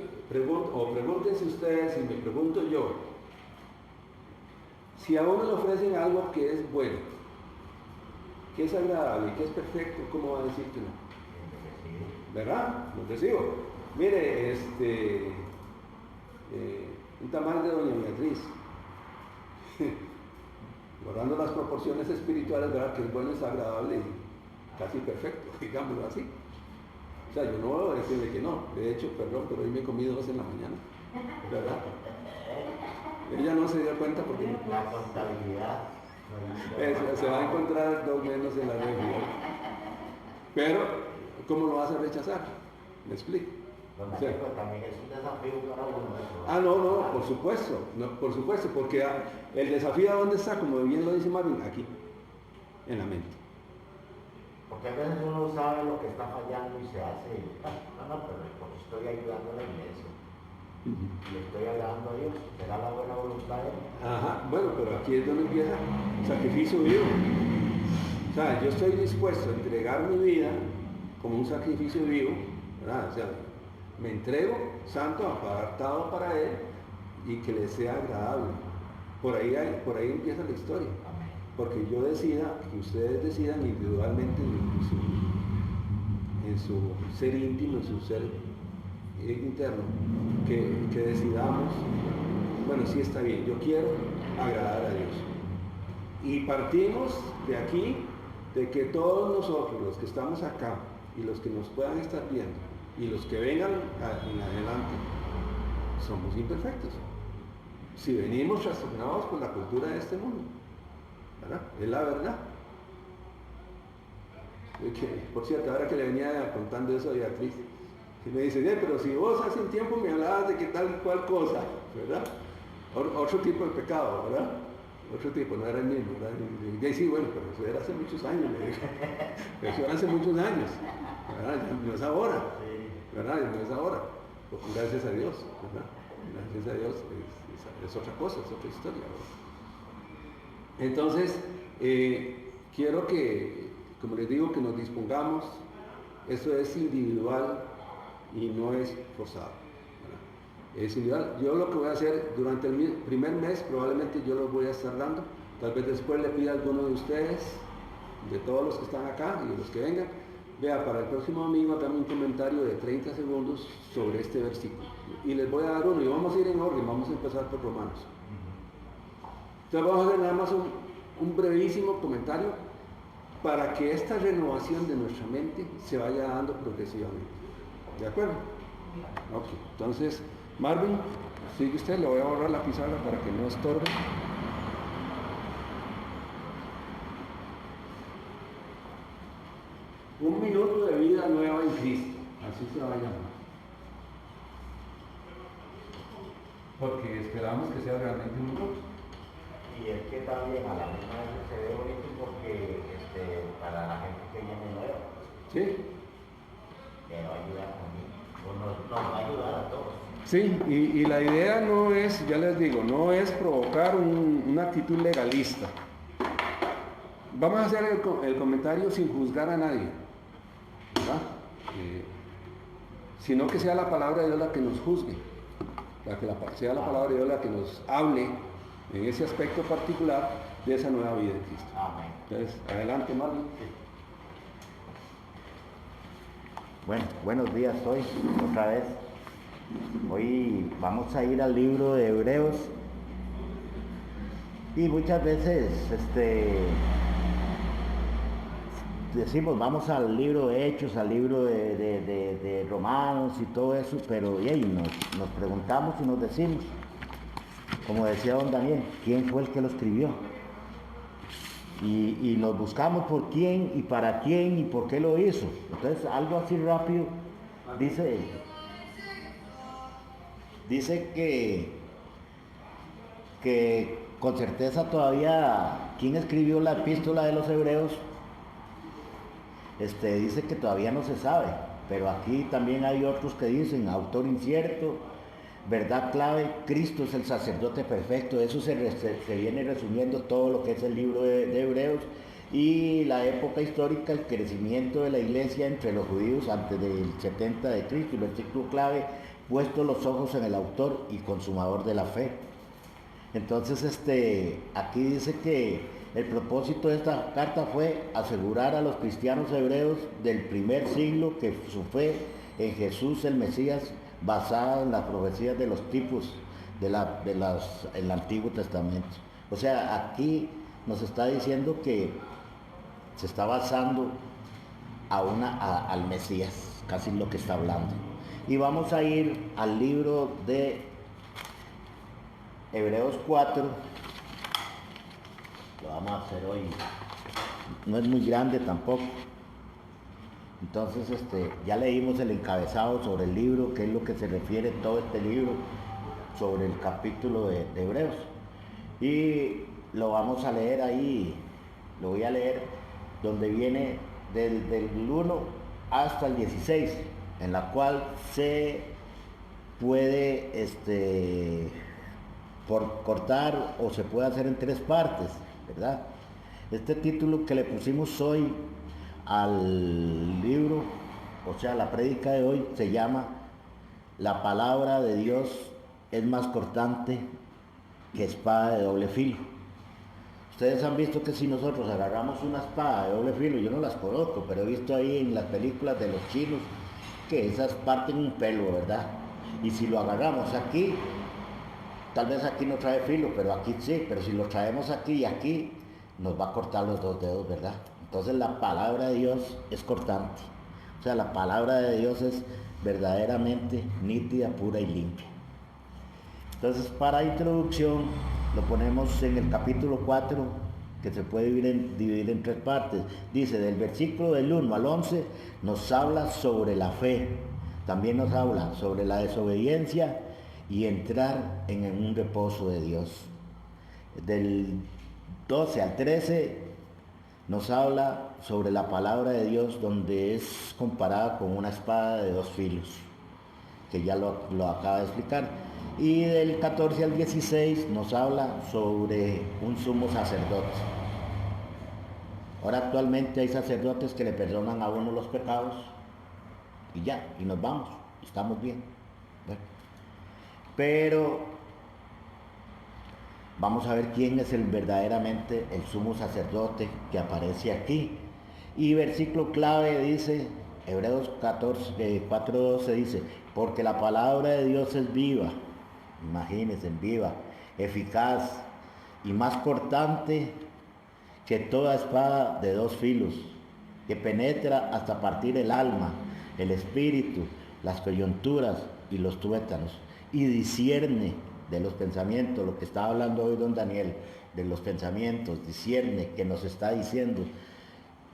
o pregúntense ustedes, y me pregunto yo, si a uno le ofrecen algo que es bueno, que es agradable, que es perfecto, ¿cómo va a decir que no? ¿Verdad? Lo recibo. Mire, un tamal de doña Beatriz, guardando las proporciones espirituales, ¿verdad? Que es bueno, es agradable y casi perfecto, digámoslo así. O sea, yo no voy a decirle que no. De hecho, perdón, pero hoy me he comido 2 en la mañana, ¿verdad? Ella no se dio cuenta porque La contabilidad. se va a encontrar 2 menos en la refri. Pero ¿cómo lo vas a rechazar? ¿Me explico? Sí. También es un desafío para uno eso. No, por supuesto, porque el desafío ¿dónde está? Como bien lo dice Marvin, aquí, en la mente. Porque a veces uno sabe lo que está fallando y se hace, pero porque estoy ayudando a la iglesia. Y estoy agradando a Dios, será la buena voluntad de Él. Ajá, bueno, pero aquí es donde empieza el sacrificio vivo. O sea, yo estoy dispuesto a entregar mi vida como un sacrificio vivo, ¿verdad? O sea, me entrego santo, apartado para Él y que le sea agradable. Por ahí empieza la historia. Porque yo decida, que ustedes decidan individualmente en su ser íntimo, en su ser interno, que decidamos, bueno, sí está bien, yo quiero agradar a Dios. Y partimos de aquí, de que todos nosotros, los que estamos acá, y los que nos puedan estar viendo, y los que vengan en adelante, somos imperfectos. si venimos trastornados por la cultura de este mundo, ¿verdad? Es la verdad. Por cierto, ahora que le venía contando eso a Beatriz, y me dice, pero si vos hace un tiempo me hablabas de que tal y cual cosa, ¿verdad? Otro tipo de pecado, ¿verdad? Otro tipo, no era el mismo, ¿verdad? Y sí, bueno, pero eso era hace muchos años, le dije. Eso era hace muchos años, ¿verdad? Ya no es ahora, ¿verdad? Ya no es ahora, porque gracias a Dios, ¿verdad? Gracias a Dios es otra cosa, es otra historia, ¿verdad? Entonces, quiero que, como les digo, que nos dispongamos. Esto es individual y no es forzado, ¿verdad? Es individual. Yo lo que voy a hacer durante el primer mes, probablemente yo los voy a estar dando. Tal vez después le pida a alguno de ustedes, de todos los que están acá y de los que vengan, vea, para el próximo domingo hágame un comentario de 30 segundos sobre este versículo. Y les voy a dar uno, y vamos a ir en orden, vamos a empezar por Romanos. Entonces vamos a hacer nada más un brevísimo comentario para que esta renovación de nuestra mente se vaya dando progresivamente. ¿De acuerdo? Ok, entonces, Marvin, sigue usted, le voy a borrar la pizarra para que no estorbe. Un minuto de vida nueva en Cristo, así se va a llamar. Porque esperamos que sea realmente un minuto. Y es que también a la misma vez se ve bonito porque para la gente que viene nueva, ¿Sí? pero ayuda también, nos va a ayudar a todos. Sí, y la idea no es, ya les digo, no es provocar una actitud legalista. Vamos a hacer el comentario sin juzgar a nadie, ¿verdad? Sino que sea la palabra de Dios la que nos juzgue, sea la palabra de Dios la que nos hable en ese aspecto particular de esa nueva vida en Cristo. Amén. Entonces, adelante, Marlon. Bueno, buenos días hoy, otra vez. Hoy vamos a ir al libro de Hebreos y muchas veces decimos vamos al libro de Hechos, al libro de Romanos y todo eso, pero nos preguntamos y nos decimos, como decía don Daniel, ¿quién fue el que lo escribió? Y nos buscamos por quién y para quién y por qué lo hizo. Entonces, algo así rápido, dice que con certeza todavía, ¿quién escribió la epístola de los Hebreos? Dice que todavía no se sabe, pero aquí también hay otros que dicen, autor incierto, verdad clave, Cristo es el sacerdote perfecto. Eso se viene resumiendo todo lo que es el libro de Hebreos y la época histórica, el crecimiento de la iglesia entre los judíos antes del 70 de Cristo. Y el versículo clave, puesto los ojos en el autor y consumador de la fe. Entonces aquí dice que el propósito de esta carta fue asegurar a los cristianos hebreos del primer siglo que su fe en Jesús el Mesías, basada en las profecías de los tipos del Antiguo Testamento. O sea, aquí nos está diciendo que se está basando al Mesías, casi lo que está hablando. Y vamos a ir al libro de Hebreos 4, lo vamos a hacer hoy, no es muy grande tampoco. Entonces, ya leímos el encabezado sobre el libro, que es lo que se refiere todo este libro, sobre el capítulo de Hebreos. Y lo vamos a leer ahí, lo voy a leer donde viene del 1 hasta el 16, en la cual se puede por cortar o se puede hacer en 3 partes, ¿verdad? Este título que le pusimos hoy al libro, o sea, la prédica de hoy, se llama La palabra de Dios es más cortante que espada de doble filo. Ustedes han visto que si nosotros agarramos una espada de doble filo, yo no las conozco, pero he visto ahí en las películas de los chinos que esas parten un pelo, ¿verdad? Y si lo agarramos aquí, tal vez aquí no trae filo, pero aquí sí, pero si lo traemos aquí y aquí, nos va a cortar los 2 dedos, ¿verdad? Entonces la palabra de Dios es cortante. O sea, la palabra de Dios es verdaderamente nítida, pura y limpia. Entonces, para introducción, lo ponemos en el capítulo 4, que se puede dividir en 3 partes. Dice, del versículo del 1 al 11, nos habla sobre la fe. También nos habla sobre la desobediencia y entrar en un reposo de Dios. Del 12 al 13 nos habla sobre la palabra de Dios, donde es comparada con una espada de 2 filos, que ya lo acaba de explicar. Y del 14 al 16 nos habla sobre un sumo sacerdote. Ahora actualmente hay sacerdotes que le perdonan a uno los pecados y ya, y nos vamos, estamos bien. Bueno, pero vamos a ver quién es verdaderamente el sumo sacerdote que aparece aquí. Y versículo clave dice, Hebreos 4:12 dice, porque la palabra de Dios es viva, imagínense, viva, eficaz y más cortante que toda espada de 2 filos, que penetra hasta partir el alma, el espíritu, las coyunturas y los tuétanos, y discierne de los pensamientos, lo que estaba hablando hoy don Daniel, de los pensamientos, discierne, que nos está diciendo,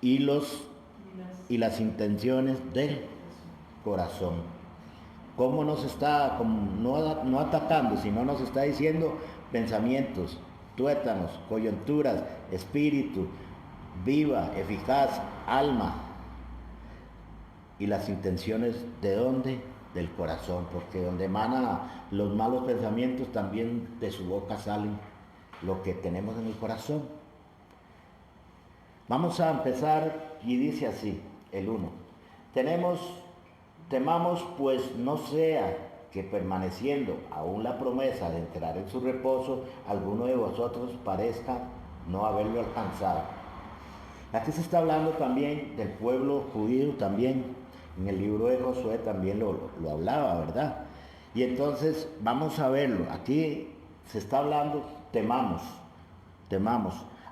y las intenciones del corazón. ¿Cómo nos está, no atacando, sino nos está diciendo pensamientos, tuétanos, coyunturas, espíritu, viva, eficaz, alma, y las intenciones de dónde? Del corazón, porque donde emanan los malos pensamientos, también de su boca salen lo que tenemos en el corazón. Vamos a empezar y dice así, el 1. Temamos pues no sea que permaneciendo aún la promesa de entrar en su reposo, alguno de vosotros parezca no haberlo alcanzado. Aquí se está hablando también del pueblo judío también. En el libro de Josué también lo hablaba, ¿verdad? Y entonces vamos a verlo. Aquí se está hablando, temamos.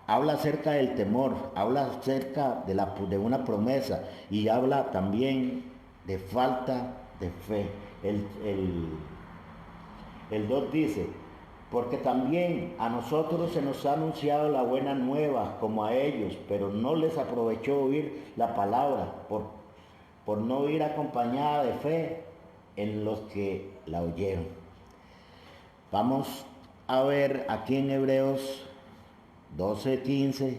Habla acerca del temor, habla acerca de una promesa y habla también de falta de fe. El 2 dice, porque también a nosotros se nos ha anunciado la buena nueva como a ellos, pero no les aprovechó oír la palabra por no ir acompañada de fe en los que la oyeron. Vamos a ver aquí en Hebreos 12:15,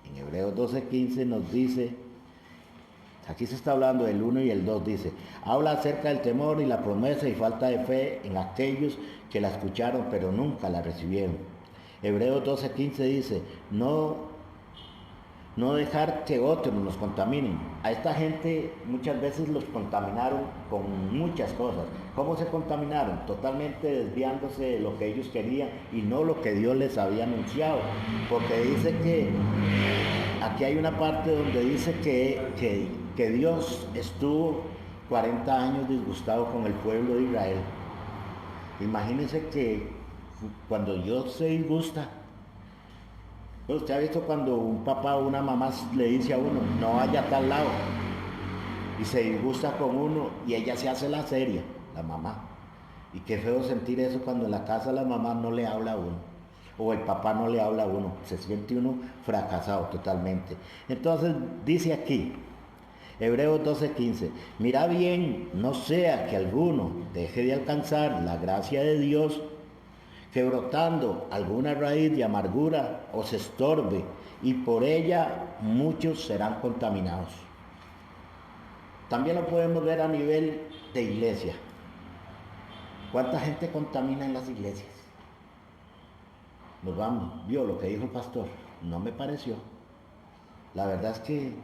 en Hebreos 12:15 nos dice, aquí se está hablando del 1 y el 2, dice, habla acerca del temor y la promesa y falta de fe en aquellos que la escucharon pero nunca la recibieron. Hebreos 12:15 dice, no dejar que otros nos contaminen. A esta gente muchas veces los contaminaron con muchas cosas. ¿Cómo se contaminaron? Totalmente desviándose de lo que ellos querían y no lo que Dios les había anunciado. Porque dice que, aquí hay una parte donde dice que Dios estuvo 40 años disgustado con el pueblo de Israel. Imagínense que cuando Dios se disgusta, pues usted ha visto cuando un papá o una mamá le dice a uno, no vaya a tal lado, y se disgusta con uno y ella se hace la seria, la mamá. Y qué feo sentir eso cuando en la casa la mamá no le habla a uno, o el papá no le habla a uno, se siente uno fracasado totalmente. Entonces dice aquí, Hebreos 12:15, mira bien, no sea que alguno deje de alcanzar la gracia de Dios, que brotando alguna raíz de amargura os estorbe, y por ella muchos serán contaminados. También lo podemos ver a nivel de iglesia. ¿Cuánta gente contamina en las iglesias? Nos vamos, vio lo que dijo el pastor, no me pareció. La verdad es que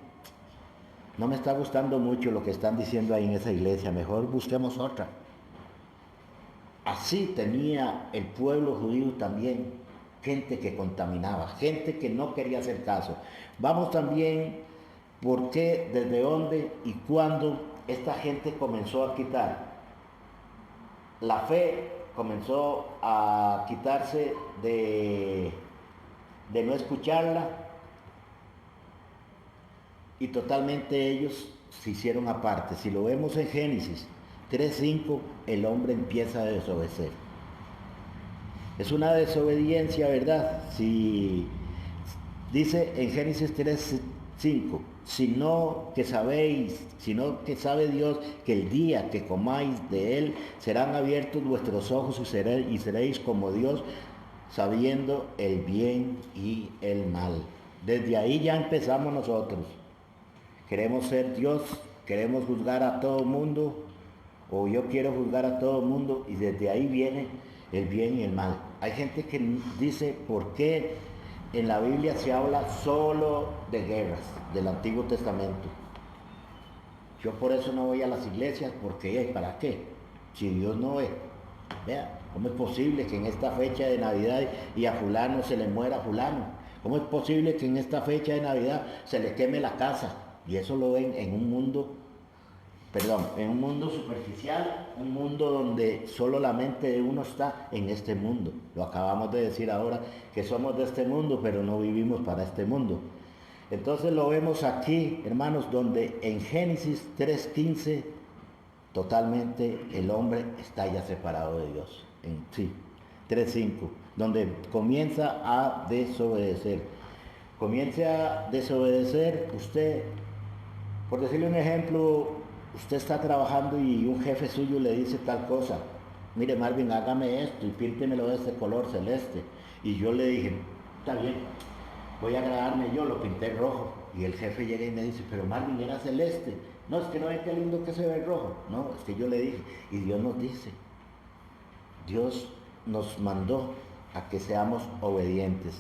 no me está gustando mucho lo que están diciendo ahí en esa iglesia, mejor busquemos otra. Así tenía el pueblo judío también, gente que contaminaba, gente que no quería hacer caso. Vamos también, ¿por qué, desde dónde y cuándo esta gente comenzó a quitar? La fe comenzó a quitarse de no escucharla, y totalmente ellos se hicieron aparte. Si lo vemos en Génesis 3:5, el hombre empieza a desobedecer. Es una desobediencia, ¿verdad? Si dice en Génesis 3:5, sino que sabe Dios que el día que comáis de él serán abiertos vuestros ojos y seréis como Dios, sabiendo el bien y el mal. Desde ahí ya empezamos nosotros. Queremos ser Dios, queremos juzgar a todo mundo, o yo quiero juzgar a todo mundo, y desde ahí viene el bien y el mal. Hay gente que dice, ¿por qué en la Biblia se habla solo de guerras del Antiguo Testamento? Yo por eso no voy a las iglesias, porque ¿para qué? Si Dios no ve. Vea, ¿cómo es posible que en esta fecha de Navidad y a fulano se le muera a fulano? ¿Cómo es posible que en esta fecha de Navidad se le queme la casa? Y eso lo ven en un mundo superficial, un mundo donde solo la mente de uno está en este mundo. Lo acabamos de decir ahora, que somos de este mundo, pero no vivimos para este mundo. Entonces lo vemos aquí, hermanos, donde en Génesis 3:15, totalmente el hombre está ya separado de Dios. 3:5, donde comienza a desobedecer. Comienza a desobedecer usted, por decirle un ejemplo. Usted está trabajando y un jefe suyo le dice tal cosa. Mire, Marvin, hágame esto y píntemelo de este color celeste. Y yo le dije, está bien, voy a agradarme yo, lo pinté rojo. Y el jefe llega y me dice, pero Marvin, era celeste. No, es que no ve qué lindo que se ve rojo. No, es que yo le dije. Y Dios nos dice, Dios nos mandó a que seamos obedientes.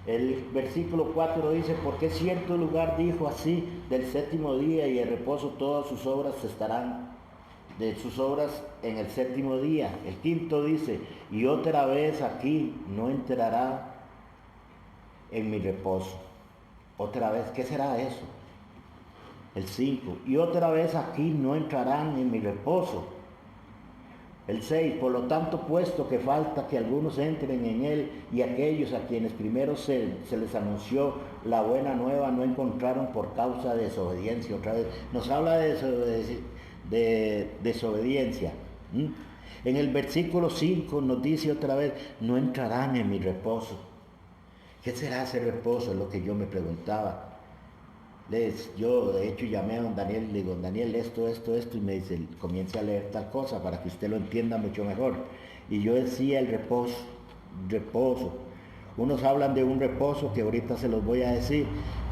El versículo 4 dice, porque cierto lugar dijo así, del séptimo día y el reposo, todas sus obras estarán de sus obras en el séptimo día. El quinto dice, y otra vez aquí no entrará en mi reposo. Otra vez, ¿qué será eso? El 5, y otra vez aquí no entrarán en mi reposo. El 6, por lo tanto, puesto que falta que algunos entren en él, y aquellos a quienes primero se les anunció la buena nueva no encontraron por causa de desobediencia. Otra vez nos habla de desobediencia. En el versículo 5 nos dice otra vez, no entrarán en mi reposo. ¿Qué será ese reposo? Es lo que yo me preguntaba. Yo de hecho llamé a don Daniel y le digo, Daniel, esto, y me dice, comience a leer tal cosa para que usted lo entienda mucho mejor. Y yo decía el reposo. Unos hablan de un reposo que ahorita se los voy a decir.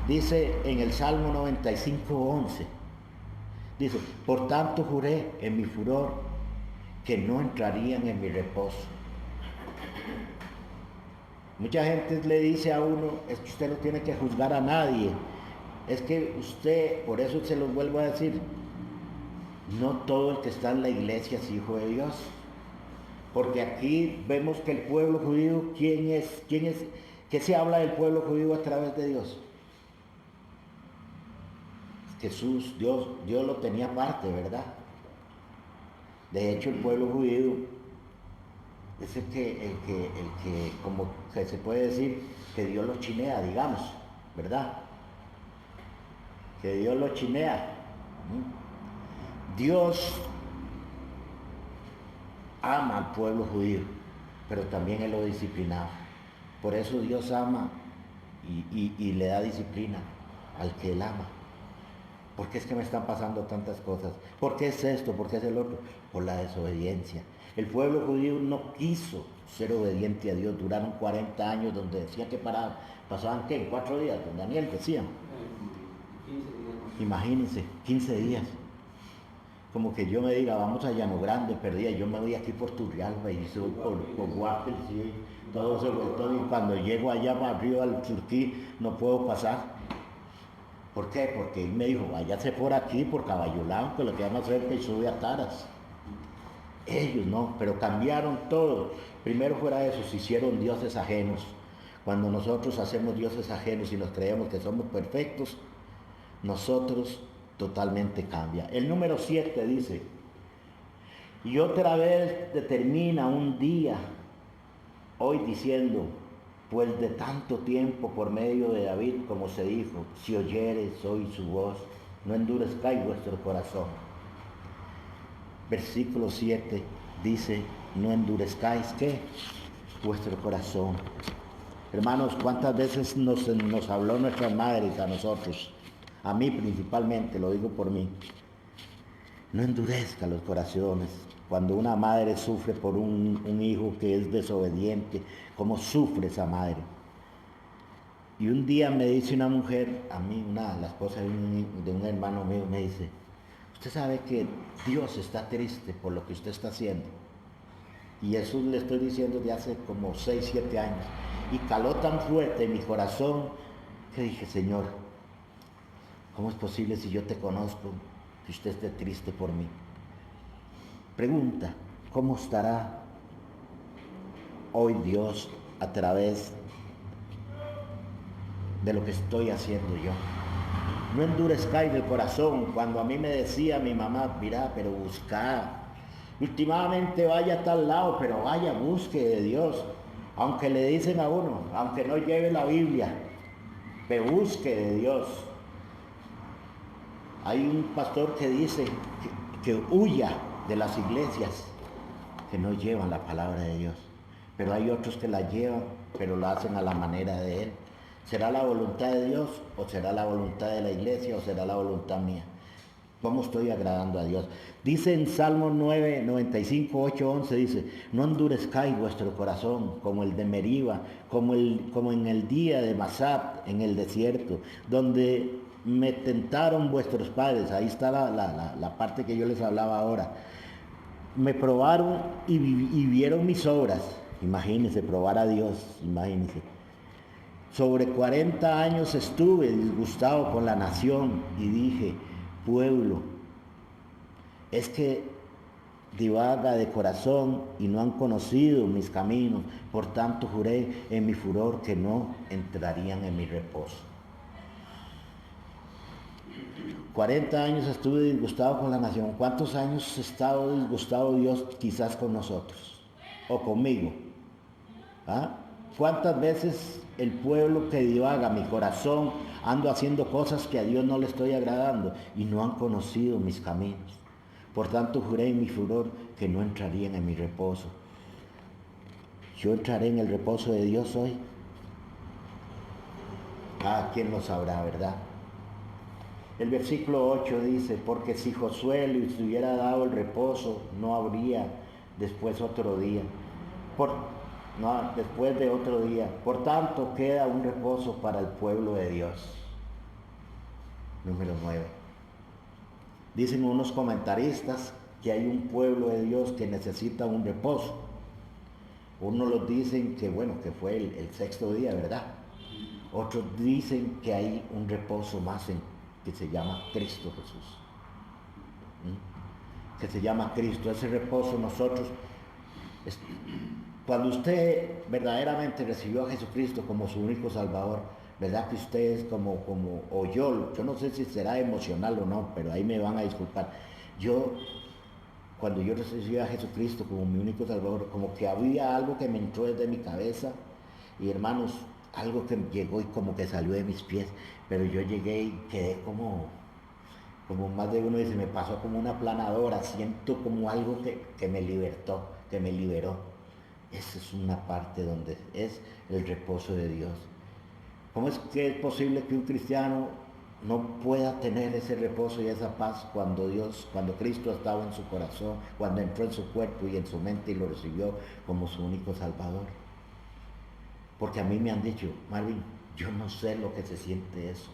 Dice en el Salmo 95:11, dice, por tanto juré en mi furor que no entrarían en mi reposo. Mucha gente le dice a uno, es que usted no tiene que juzgar a nadie. Es que usted, por eso se los vuelvo a decir, no todo el que está en la iglesia es hijo de Dios. Porque aquí vemos que el pueblo judío, ¿quién es? ¿Qué se habla del pueblo judío a través de Dios? Jesús, Dios lo tenía aparte, ¿verdad? De hecho, el pueblo judío es el que como que se puede decir, que Dios lo chinea, digamos, ¿verdad? Que Dios lo chinea. Dios ama al pueblo judío, pero también Él lo disciplinaba. Por eso Dios ama y le da disciplina al que Él ama. ¿Por qué es que me están pasando tantas cosas? ¿Por qué es esto? ¿Por qué es el otro? Por la desobediencia. El pueblo judío no quiso ser obediente a Dios. Duraron 40 años donde decían que pasaban, ¿qué? 4 días, don Daniel decían. 15 días. Imagínense, 15 días. Como que yo me diga, vamos a Llano Grande, perdida, yo me voy aquí por Turrialba y soy por Guapel, sí, todo se voltó, y cuando llego allá para arriba al Surquí no puedo pasar. ¿Por qué? Porque él me dijo, váyase por aquí, por Caballolán, que lo que más cerca y sube a Taras. Ellos no, pero cambiaron todo. Primero fuera eso, se hicieron dioses ajenos. Cuando nosotros hacemos dioses ajenos y nos creemos que somos perfectos, nosotros totalmente cambia. El número 7 dice, y otra vez determina un día, hoy diciendo, pues de tanto tiempo por medio de David, como se dijo, si oyeres hoy su voz, no endurezcáis vuestro corazón. Versículo 7 dice, no endurezcáis, ¿qué? vuestro corazón. Hermanos, ¿cuántas veces nos habló nuestras madres a nosotros? A mí principalmente, lo digo por mí. No endurezca los corazones. Cuando una madre sufre por un hijo que es desobediente, ¿cómo sufre esa madre? Y un día me dice una mujer, a mí, la esposa de un hermano mío, me dice, usted sabe que Dios está triste por lo que usted está haciendo. Y eso le estoy diciendo de hace como 6, 7 años. Y caló tan fuerte en mi corazón que dije, Señor, ¿cómo es posible si yo te conozco que usted esté triste por mí? Pregunta, ¿cómo estará hoy Dios a través de lo que estoy haciendo yo? No endurezcáis el corazón. Cuando a mí me decía mi mamá, mira, pero busca, últimamente vaya a tal lado, pero vaya, busque de Dios. Aunque le dicen a uno, aunque no lleve la Biblia, pero busque de Dios. Hay un pastor que dice que huya de las iglesias que no llevan la palabra de Dios, pero hay otros que la llevan, pero lo hacen a la manera de Él. ¿Será la voluntad de Dios o será la voluntad de la iglesia o será la voluntad mía? ¿Cómo estoy agradando a Dios? Dice en Salmo 9, 95, 8, 11, dice, no endurezcáis vuestro corazón como el de Meriba, como en el día de Masat, en el desierto, donde me tentaron vuestros padres. Ahí está la parte que yo les hablaba ahora. Me probaron y vieron mis obras. Imagínense, probar a Dios, imagínense. Sobre 40 años estuve disgustado con la nación y dije, pueblo, es que divaga de corazón y no han conocido mis caminos, por tanto juré en mi furor que no entrarían en mi reposo. 40 años estuve disgustado con la nación. ¿Cuántos años ha estado disgustado Dios quizás con nosotros? O conmigo. ¿Ah? ¿Cuántas veces el pueblo que divaga, mi corazón, ando haciendo cosas que a Dios no le estoy agradando y no han conocido mis caminos? Por tanto juré en mi furor que no entrarían en mi reposo. ¿Yo entraré en el reposo de Dios hoy? Cada quien lo sabrá, ¿verdad? El versículo 8 dice, porque si Josué les hubiera dado el reposo, no habría después otro día. Después de otro día. Por tanto, queda un reposo para el pueblo de Dios. Número 9. Dicen unos comentaristas que hay un pueblo de Dios que necesita un reposo. Unos los dicen que bueno, que fue el 6º día, ¿verdad? Otros dicen que hay un reposo más que se llama Cristo Jesús. Que se llama Cristo. Ese reposo nosotros... Cuando usted verdaderamente recibió a Jesucristo como su único Salvador, ¿verdad que usted es o yo no sé si será emocional o no, pero ahí me van a disculpar. Cuando yo recibí a Jesucristo como mi único Salvador, como que había algo que me entró desde mi cabeza, y hermanos, algo que llegó y como que salió de mis pies, pero yo llegué y quedé como más de uno dice, me pasó como una planadora, siento como algo que me liberó. Esa es una parte donde es el reposo de Dios. ¿Cómo es que es posible que un cristiano no pueda tener ese reposo y esa paz cuando Cristo estaba en su corazón, cuando entró en su cuerpo y en su mente y lo recibió como su único Salvador? Porque a mí me han dicho, Marvin, yo no sé lo que se siente eso.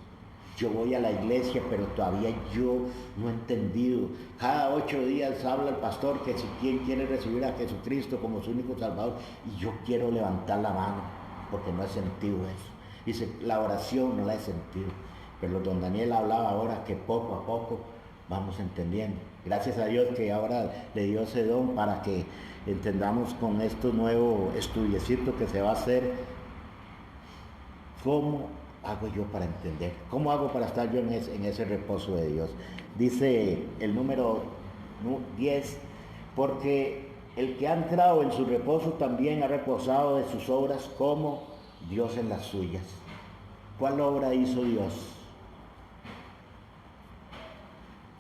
Yo voy a la iglesia, pero todavía yo no he entendido. Cada 8 días habla el pastor que si quien quiere recibir a Jesucristo como su único Salvador, y yo quiero levantar la mano, porque no he sentido eso. Dice, la oración no la he sentido. Pero don Daniel hablaba ahora que poco a poco vamos entendiendo. Gracias a Dios que ahora le dio ese don para que entendamos con este nuevo estudiecito que se va a hacer. ¿Cómo hago yo para entender? ¿Cómo hago para estar yo en ese reposo de Dios? Dice el número 10, porque el que ha entrado en su reposo también ha reposado de sus obras como Dios en las suyas. ¿Cuál obra hizo Dios?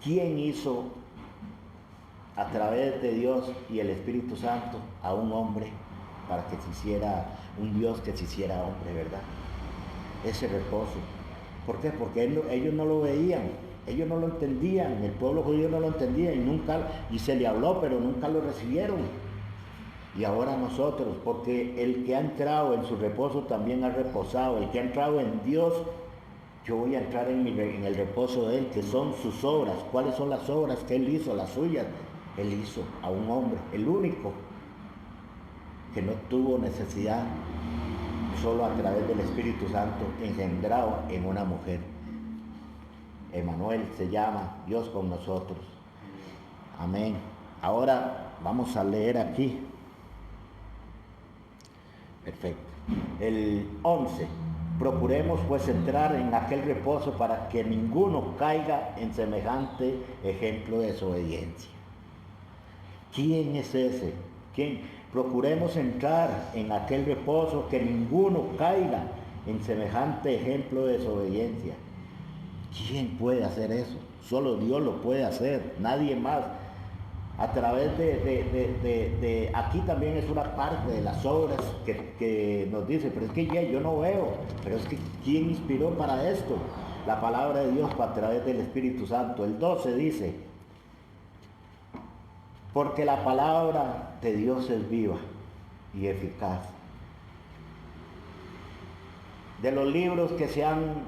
¿Quién hizo a través de Dios y el Espíritu Santo a un hombre para que se hiciera un Dios que se hiciera hombre, ¿verdad? Ese reposo. ¿Por qué? Porque ellos no lo veían, ellos no lo entendían, el pueblo judío no lo entendía y se le habló, pero nunca lo recibieron. Y ahora nosotros, porque el que ha entrado en su reposo también ha reposado, el que ha entrado en Dios, yo voy a entrar en el reposo de Él, que son sus obras. ¿Cuáles son las obras que Él hizo? Las suyas. Él hizo a un hombre, el único, que no tuvo necesidad, solo a través del Espíritu Santo, engendrado en una mujer. Emmanuel se llama, Dios con nosotros. Amén. Ahora vamos a leer aquí. Perfecto. El 11. Procuremos pues entrar en aquel reposo para que ninguno caiga en semejante ejemplo de desobediencia. ¿Quién es ese? ¿Quién? Procuremos entrar en aquel reposo, que ninguno caiga en semejante ejemplo de desobediencia. ¿Quién puede hacer eso? Solo Dios lo puede hacer, nadie más. A través de aquí también es una parte de las obras que nos dice, pero es que ya yo no veo, pero es que ¿quién inspiró para esto? La palabra de Dios a través del Espíritu Santo. El 12 dice, porque la palabra de Dios es viva y eficaz. De los libros que se han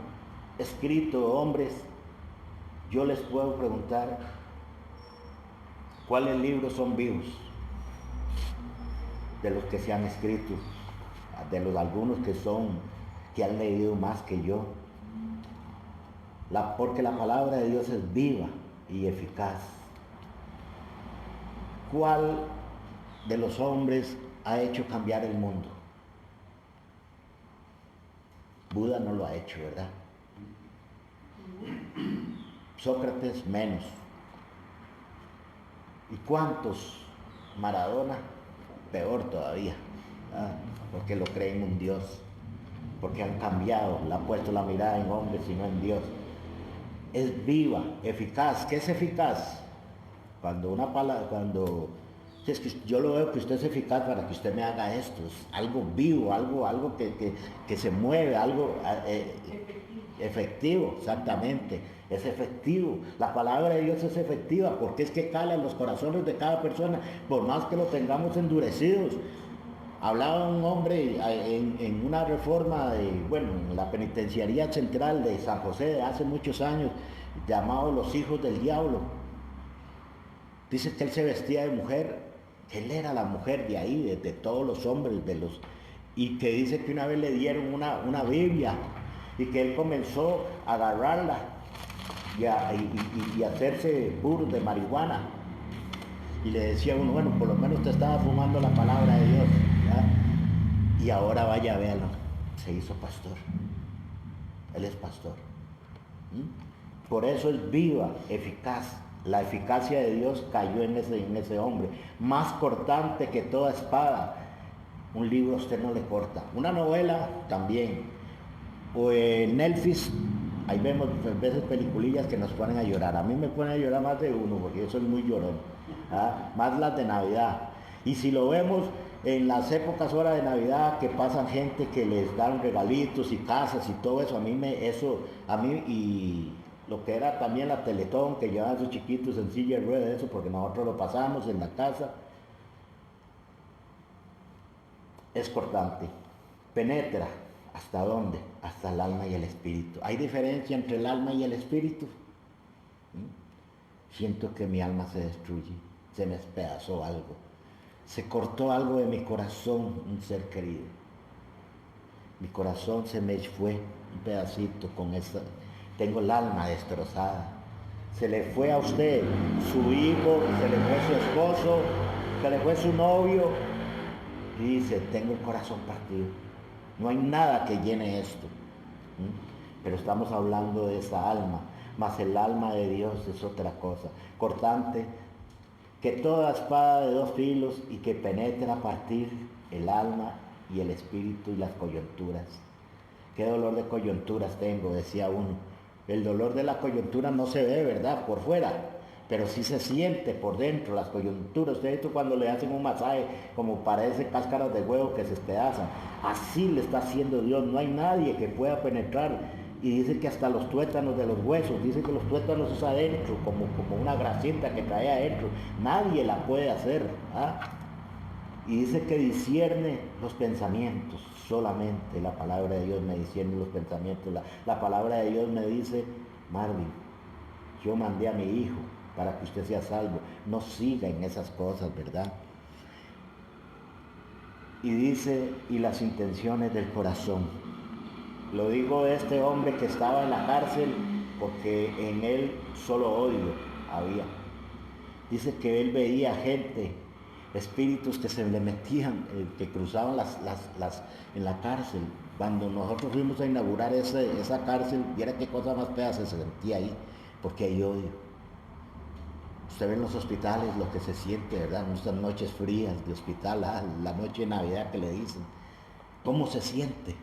escrito, hombres, yo les puedo preguntar, ¿cuáles libros son vivos? De los que se han escrito, de los algunos que han leído más que yo. Porque la palabra de Dios es viva y eficaz. ¿Cuál de los hombres ha hecho cambiar el mundo? Buda no lo ha hecho, ¿verdad? Sócrates menos. ¿Y cuántos? Maradona, peor todavía, ¿verdad? Porque lo creen un Dios, porque han cambiado, le han puesto la mirada en hombres y no en Dios. Es viva, eficaz. ¿Qué es eficaz? Cuando una palabra, es que yo lo veo que usted es eficaz para que usted me haga esto, es algo vivo, algo que se mueve, algo efectivo, exactamente, es efectivo. La palabra de Dios es efectiva porque es que cala en los corazones de cada persona, por más que lo tengamos endurecidos. Hablaba un hombre en una reforma en la penitenciaría central de San José de hace muchos años, llamado Los Hijos del Diablo. Dice que él se vestía de mujer, él era la mujer de ahí, de todos los hombres, y que dice que una vez le dieron una Biblia, y que él comenzó a agarrarla y a hacerse puros de marihuana. Y le decía uno, bueno, por lo menos te estaba fumando la palabra de Dios, ¿verdad? Y ahora vaya, véalo, se hizo pastor. Él es pastor. Por eso es viva, eficaz. La eficacia de Dios cayó en ese hombre. Más cortante que toda espada. Un libro a usted no le corta. Una novela también. O en Netflix, ahí vemos a veces peliculillas que nos ponen a llorar. A mí me ponen a llorar más de uno, porque yo soy muy llorón. Más las de Navidad. Y si lo vemos en las épocas horas de Navidad, que pasan gente que les dan regalitos y casas y todo eso, y lo que era también la Teletón, que llevaban sus chiquitos en silla de ruedas, eso, porque nosotros lo pasamos en la casa, es cortante, penetra. ¿Hasta dónde? Hasta el alma y el espíritu. ¿Hay diferencia entre el alma y el espíritu? Siento que mi alma se destruye, se me despedazó algo, se cortó algo de mi corazón, un ser querido. Mi corazón se me fue un pedacito con esa. Tengo el alma destrozada. Se le fue a usted su hijo, se le fue su esposo, se le fue su novio. Y dice, tengo el corazón partido. No hay nada que llene esto. Pero estamos hablando de esa alma. Mas el alma de Dios es otra cosa. Cortante, que toda espada de 2 filos y que penetra a partir el alma y el espíritu y las coyunturas. ¿Qué dolor de coyunturas tengo? Decía uno. El dolor de la coyuntura no se ve, ¿verdad? Por fuera. pero sí se siente por dentro las coyunturas. Usted ha visto cuando le hacen un masaje, como parece cáscaras de huevo que se despedazan. Así le está haciendo Dios, no hay nadie que pueda penetrar. Y dice que hasta los tuétanos de los huesos, dice que los tuétanos es adentro, como una grasita que cae adentro. Nadie la puede hacer. Y dice que discierne los pensamientos. Solamente la palabra de Dios me discierne los pensamientos. La palabra de Dios me dice: Marvin, yo mandé a mi hijo para que usted sea salvo. No siga en esas cosas, ¿verdad? Y dice: y las intenciones del corazón. Lo digo de este hombre que estaba en la cárcel, porque en él solo odio había. Dice que él veía gente, espíritus que se le metían, que cruzaban en la cárcel. Cuando nosotros fuimos a inaugurar esa cárcel, viera qué cosa más fea se sentía ahí, porque hay odio. Usted ve en los hospitales lo que se siente, ¿verdad? En estas noches frías de hospital, la noche de Navidad que le dicen. ¿Cómo se siente?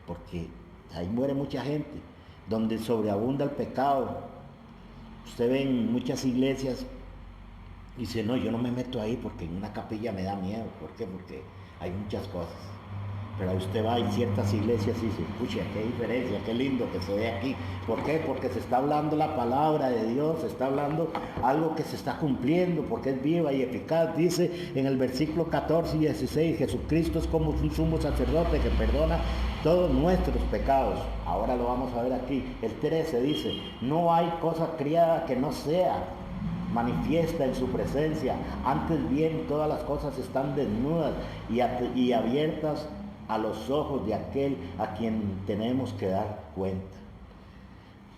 Porque ahí muere mucha gente, donde sobreabunda el pecado. Usted ve en muchas iglesias y dice: no, yo no me meto ahí porque en una capilla me da miedo. ¿Por qué? Porque hay muchas cosas. Pero usted va en ciertas iglesias y dice: pucha, qué diferencia, qué lindo que se ve aquí. ¿Por qué? Porque se está hablando la palabra de Dios, se está hablando algo que se está cumpliendo, porque es viva y eficaz. Dice en el versículo 14 y 16, Jesucristo es como un sumo sacerdote que perdona todos nuestros pecados. Ahora lo vamos a ver aquí. El 13 dice: no hay cosa criada que no sea manifiesta en su presencia, antes bien todas las cosas están desnudas y abiertas a los ojos de aquel a quien tenemos que dar cuenta.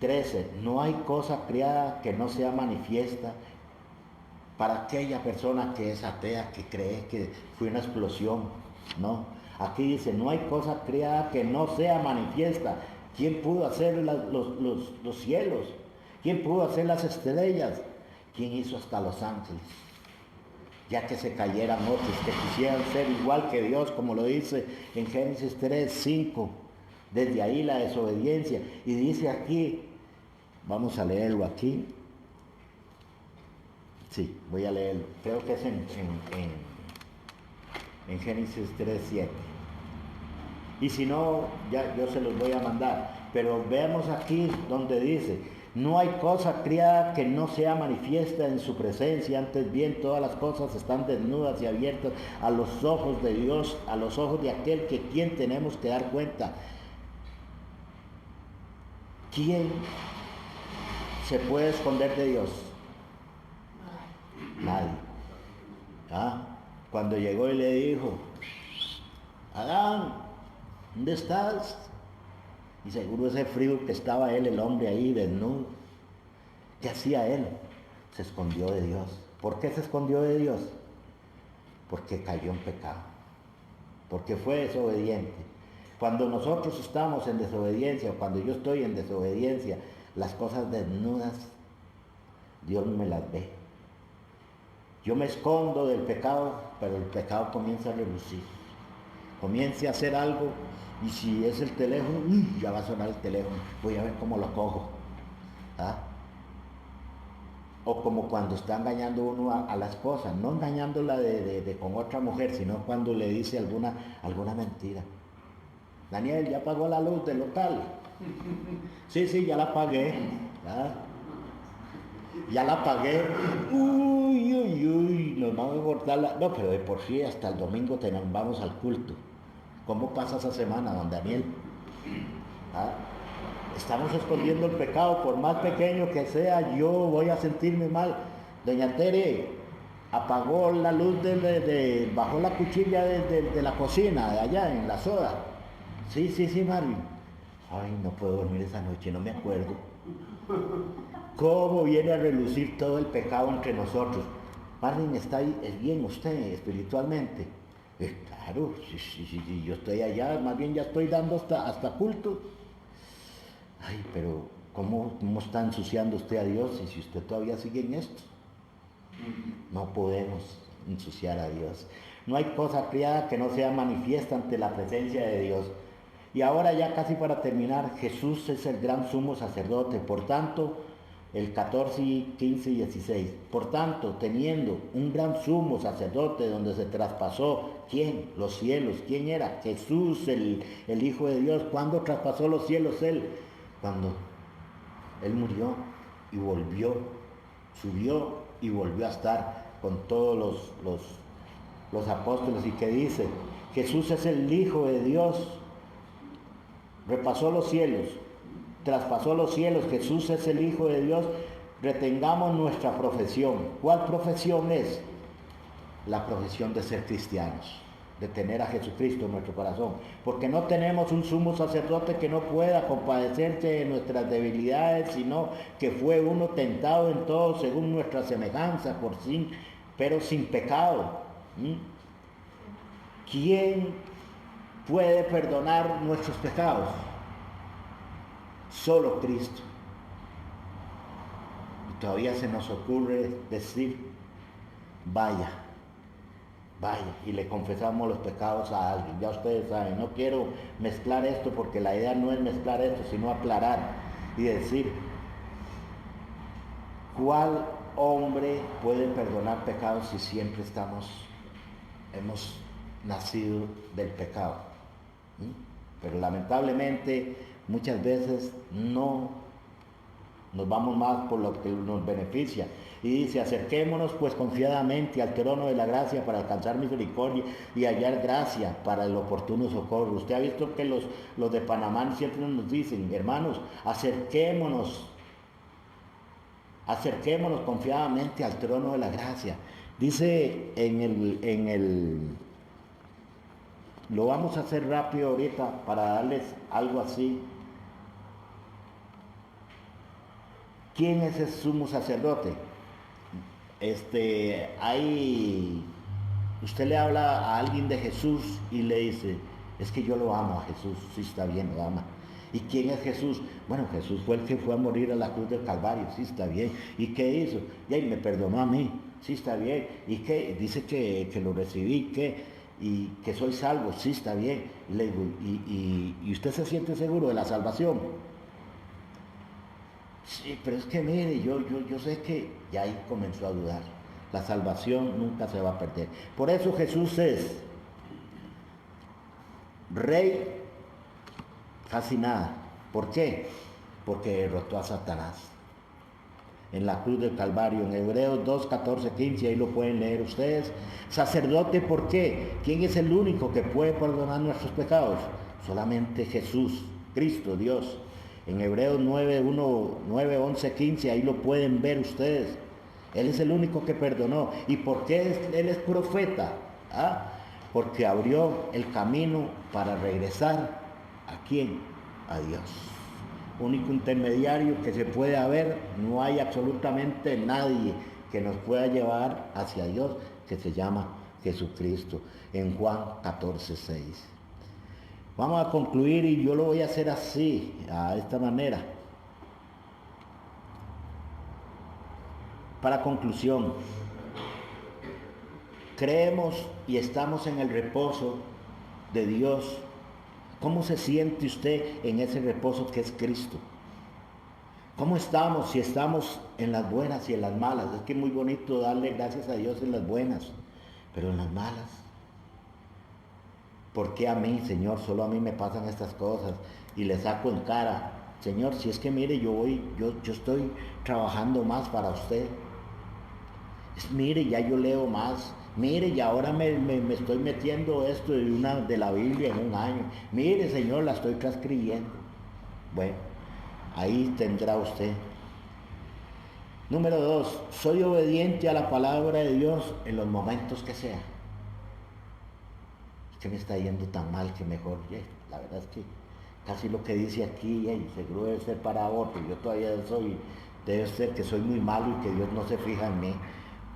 13. No hay cosa criada que no sea manifiesta para aquella persona que es atea, que cree que fue una explosión. No, aquí dice: no hay cosa criada que no sea manifiesta. ¿Quién pudo hacer los cielos? ¿Quién pudo hacer las estrellas? ¿Quién hizo hasta los ángeles? Ya que se cayeran otros que quisieran ser igual que Dios, como lo dice en Génesis 3, 5. Desde ahí la desobediencia. Y dice aquí, vamos a leerlo aquí. Sí, voy a leerlo. Creo que es en Génesis 3, 7. Y si no, ya yo se los voy a mandar. Pero veamos aquí donde dice: no hay cosa criada que no sea manifiesta en su presencia, antes bien todas las cosas están desnudas y abiertas a los ojos de Dios, a los ojos de aquel que quien tenemos que dar cuenta. ¿Quién se puede esconder de Dios? Nadie. Cuando llegó y le dijo: Adán, ¿dónde estás? Y seguro ese frío que estaba él, el hombre ahí desnudo. ¿Qué hacía él? Se escondió de Dios. ¿Por qué se escondió de Dios? Porque cayó en pecado. Porque fue desobediente. Cuando nosotros estamos en desobediencia, o cuando yo estoy en desobediencia, las cosas desnudas, Dios me las ve. Yo me escondo del pecado, pero el pecado comienza a relucir. Comience a hacer algo. Y si es el teléfono, ya va a sonar el teléfono, voy a ver cómo lo cojo. O como cuando está engañando uno a la esposa, no engañándola con otra mujer, sino cuando le dice alguna mentira. Daniel, ¿ya pagó la luz del local? Sí, ya la pagué. Ya la pagué. Uy, nos vamos a cortar la... No, pero de por sí hasta el domingo vamos al culto. ¿Cómo pasa esa semana, don Daniel? Estamos escondiendo el pecado, por más pequeño que sea, yo voy a sentirme mal. Doña Tere apagó la luz, bajó la cuchilla de la cocina, de allá, en la soda. Sí, Marvin. Ay, no puedo dormir esa noche, no me acuerdo. ¿Cómo viene a relucir todo el pecado entre nosotros? Marvin, ¿está ahí? ¿Es bien usted espiritualmente? Claro, si yo estoy allá, más bien ya estoy dando hasta culto. Ay, pero ¿cómo está ensuciando usted a Dios y si usted todavía sigue en esto? No podemos ensuciar a Dios. No hay cosa criada que no sea manifiesta ante la presencia de Dios. Y ahora ya casi para terminar, Jesús es el gran sumo sacerdote. Por tanto, el 14, 15 y 16. Por tanto, teniendo un gran sumo sacerdote donde se traspasó, ¿quién? Los cielos. ¿Quién era? Jesús, el Hijo de Dios. ¿Cuándo traspasó los cielos él? Cuando él murió y volvió, subió y volvió a estar con todos los apóstoles. ¿Y qué dice? Jesús es el Hijo de Dios. Repasó los cielos, traspasó los cielos, Jesús es el Hijo de Dios. Retengamos nuestra profesión. ¿Cuál profesión es? La profesión de ser cristianos, de tener a Jesucristo en nuestro corazón, porque no tenemos un sumo sacerdote que no pueda compadecerse de nuestras debilidades, sino que fue uno tentado en todo según nuestra semejanza, pero sin pecado. ¿Quién puede perdonar nuestros pecados? Solo Cristo. Y todavía se nos ocurre decir, vaya y le confesamos los pecados a alguien. Ya ustedes saben, no quiero mezclar esto porque la idea no es mezclar esto, sino aclarar y decir, ¿cuál hombre puede perdonar pecados si siempre hemos nacido del pecado? Pero lamentablemente muchas veces no nos vamos más por lo que nos beneficia. Y dice, acerquémonos pues confiadamente al trono de la gracia para alcanzar misericordia y hallar gracia para el oportuno socorro. Usted ha visto que los de Panamá siempre nos dicen, hermanos, acerquémonos confiadamente al trono de la gracia. Dice lo vamos a hacer rápido ahorita para darles algo así. ¿Quién es el sumo sacerdote? Usted le habla a alguien de Jesús y le dice, es que yo lo amo a Jesús. Sí, está bien, lo ama. ¿Y quién es Jesús? Bueno, Jesús fue el que fue a morir a la cruz del Calvario. Sí, está bien. ¿Y qué hizo? Y me perdonó a mí. Sí, está bien. ¿Y qué? Dice que lo recibí, y que soy salvo. Sí, está bien. Y le digo, ¿y usted se siente seguro de la salvación? Sí, pero es que mire, yo sé que ya ahí comenzó a dudar. La salvación nunca se va a perder. Por eso Jesús es Rey, casi nada. ¿Por qué? Porque derrotó a Satanás en la cruz del Calvario, en Hebreos 2, 14, 15, ahí lo pueden leer ustedes. Sacerdote, ¿por qué? ¿Quién es el único que puede perdonar nuestros pecados? Solamente Jesús, Cristo, Dios. En Hebreos 9, 11, 15, ahí lo pueden ver ustedes. Él es el único que perdonó. ¿Y por qué Él es profeta? Porque abrió el camino para regresar. ¿A quién? A Dios. Único intermediario que se puede haber, no hay absolutamente nadie que nos pueda llevar hacia Dios, que se llama Jesucristo, en Juan 14, 6. Vamos a concluir y yo lo voy a hacer así, a esta manera. Para conclusión, creemos y estamos en el reposo de Dios. ¿Cómo se siente usted en ese reposo que es Cristo? ¿Cómo estamos? Si estamos en las buenas y en las malas. Es que es muy bonito darle gracias a Dios en las buenas, pero en las malas. ¿Por qué a mí, Señor? Solo a mí me pasan estas cosas. Y le saco en cara, Señor, si es que mire, yo estoy trabajando más para usted. Mire, ya yo leo más. Mire, y ahora me estoy metiendo esto de la Biblia en un año. Mire, Señor, la estoy transcribiendo. Bueno, ahí tendrá usted. Número 2, soy obediente a la palabra de Dios en los momentos que sea. Es que me está yendo tan mal que mejor, la verdad es que casi lo que dice aquí, seguro debe ser para otro. Yo todavía debe ser que soy muy malo y que Dios no se fija en mí.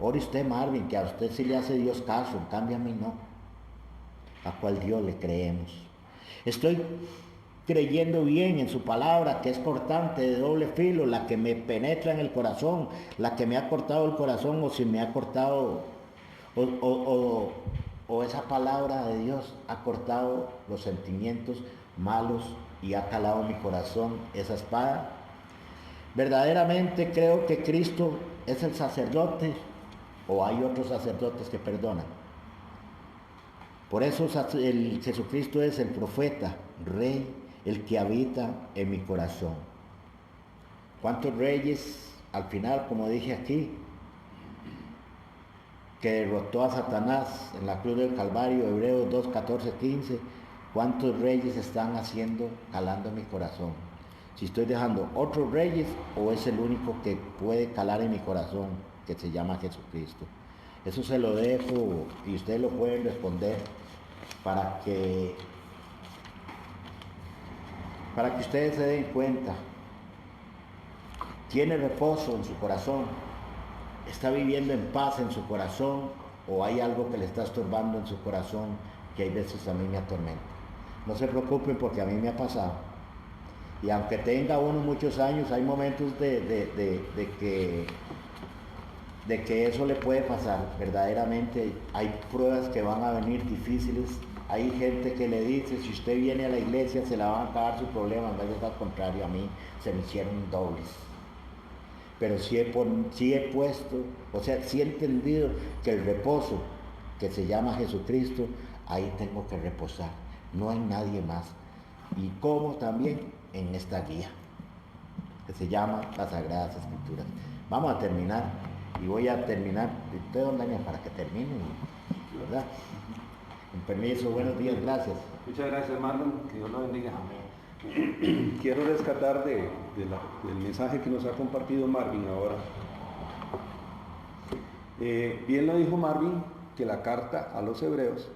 Ore usted, Marvin, que a usted sí le hace Dios caso, en cambio a mí no. ¿A cuál Dios le creemos? Estoy creyendo bien en su palabra, que es cortante, de doble filo, la que me penetra en el corazón, la que me ha cortado el corazón, o si me ha cortado, o esa palabra de Dios ha cortado los sentimientos malos y ha calado mi corazón esa espada. ¿Verdaderamente creo que Cristo es el sacerdote o hay otros sacerdotes que perdonan? Por eso Jesucristo es el profeta, rey, el que habita en mi corazón. ¿Cuántos reyes al final, como dije aquí, que derrotó a Satanás en la cruz del Calvario, Hebreos 2, 14, 15, cuántos reyes están calando en mi corazón? Si estoy dejando otros reyes o es el único que puede calar en mi corazón, que se llama Jesucristo. Eso se lo dejo y ustedes lo pueden responder para que ustedes se den cuenta. ¿Tiene reposo en su corazón? ¿Está viviendo en paz en su corazón? ¿O hay algo que le está estorbando en su corazón que hay veces a mí me atormenta? No se preocupen porque a mí me ha pasado. Y aunque tenga uno muchos años, hay momentos de que eso le puede pasar. Verdaderamente hay pruebas que van a venir difíciles. Hay gente que le dice, si usted viene a la iglesia se la van a acabar sus problemas. En vez de al contrario, a mí se me hicieron dobles. Pero sí he puesto, o sea, sí he entendido que el reposo que se llama Jesucristo, ahí tengo que reposar. No hay nadie más. Y como también en esta guía, que se llama las Sagradas Escrituras. Vamos a terminar, y voy a terminar, ustedes don Daniel, para que terminen, ¿verdad? Con permiso, buenos días, gracias. Muchas gracias, Marlon, que Dios lo bendiga. Quiero rescatar del mensaje que nos ha compartido Marvin ahora. Bien lo dijo Marvin, que la carta a los hebreos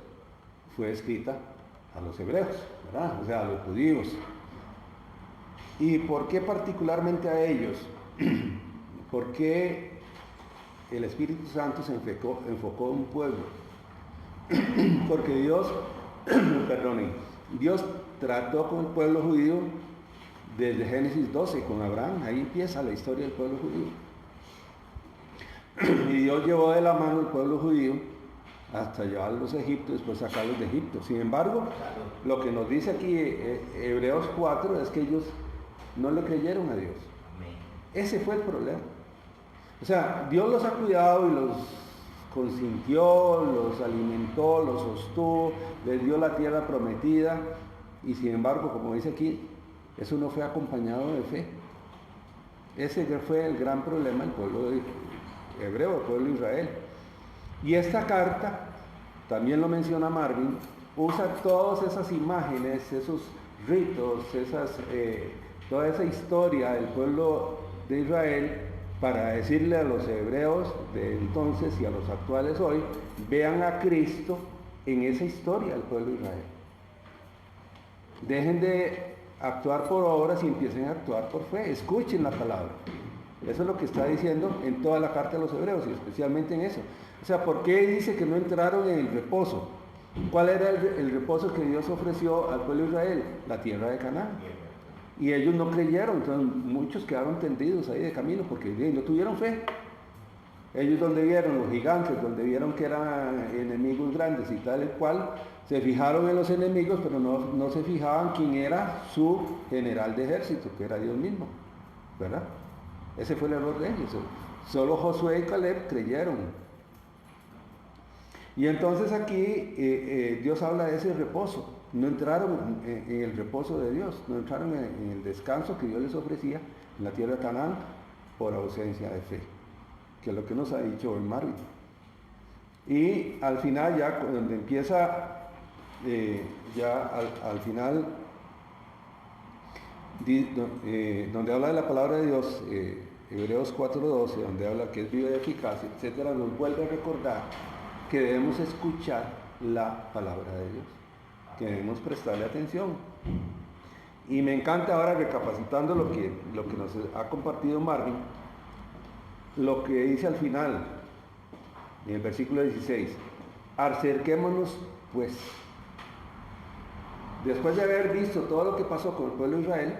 fue escrita a los hebreos, ¿verdad? O sea, a los judíos. ¿Y por qué particularmente a ellos? ¿Por qué el Espíritu Santo se enfocó en un pueblo? Porque Dios trató con el pueblo judío desde Génesis 12, con Abraham. Ahí empieza la historia del pueblo judío. Y Dios llevó de la mano al pueblo judío hasta llevarlos a Egipto, después sacarlos de Egipto. Sin embargo, lo que nos dice aquí Hebreos 4 es que ellos no le creyeron a Dios. Ese fue el problema. O sea, Dios los ha cuidado y los consintió, los alimentó, los sostuvo, les dio la tierra prometida, y sin embargo, como dice aquí, eso no fue acompañado de fe. Ese fue el gran problema del pueblo hebreo, del pueblo de Israel. Y esta carta, también lo menciona Marvin, usa todas esas imágenes, esos ritos, toda esa historia del pueblo de Israel, para decirle a los hebreos de entonces y a los actuales hoy, vean a Cristo en esa historia del pueblo de Israel. Dejen de actuar por obras y empiecen a actuar por fe. Escuchen la palabra. Eso es lo que está diciendo en toda la carta de los hebreos y especialmente en eso. O sea, ¿por qué dice que no entraron en el reposo? ¿Cuál era el reposo que Dios ofreció al pueblo de Israel? La tierra de Canaán. Y ellos no creyeron, entonces muchos quedaron tendidos ahí de camino porque no tuvieron fe. Ellos donde vieron los gigantes, donde vieron que eran enemigos grandes y tal y cual, se fijaron en los enemigos, pero no se fijaban quién era su general de ejército, que era Dios mismo, ¿verdad? Ese fue el error de ellos. Solo Josué y Caleb creyeron. Y entonces aquí Dios habla de ese reposo. No entraron en el reposo de Dios, no entraron en el descanso que Dios les ofrecía en la tierra de Canaán por ausencia de fe, que es lo que nos ha dicho hoy Marvin. Y al final, ya cuando empieza, al final, donde habla de la palabra de Dios, Hebreos 4:12, donde habla que es viva y eficaz, etcétera, nos vuelve a recordar que debemos escuchar la palabra de Dios, que debemos prestarle atención. Y me encanta ahora, recapacitando lo que nos ha compartido Marvin, lo que dice al final, en el versículo 16, acerquémonos pues, después de haber visto todo lo que pasó con el pueblo de Israel,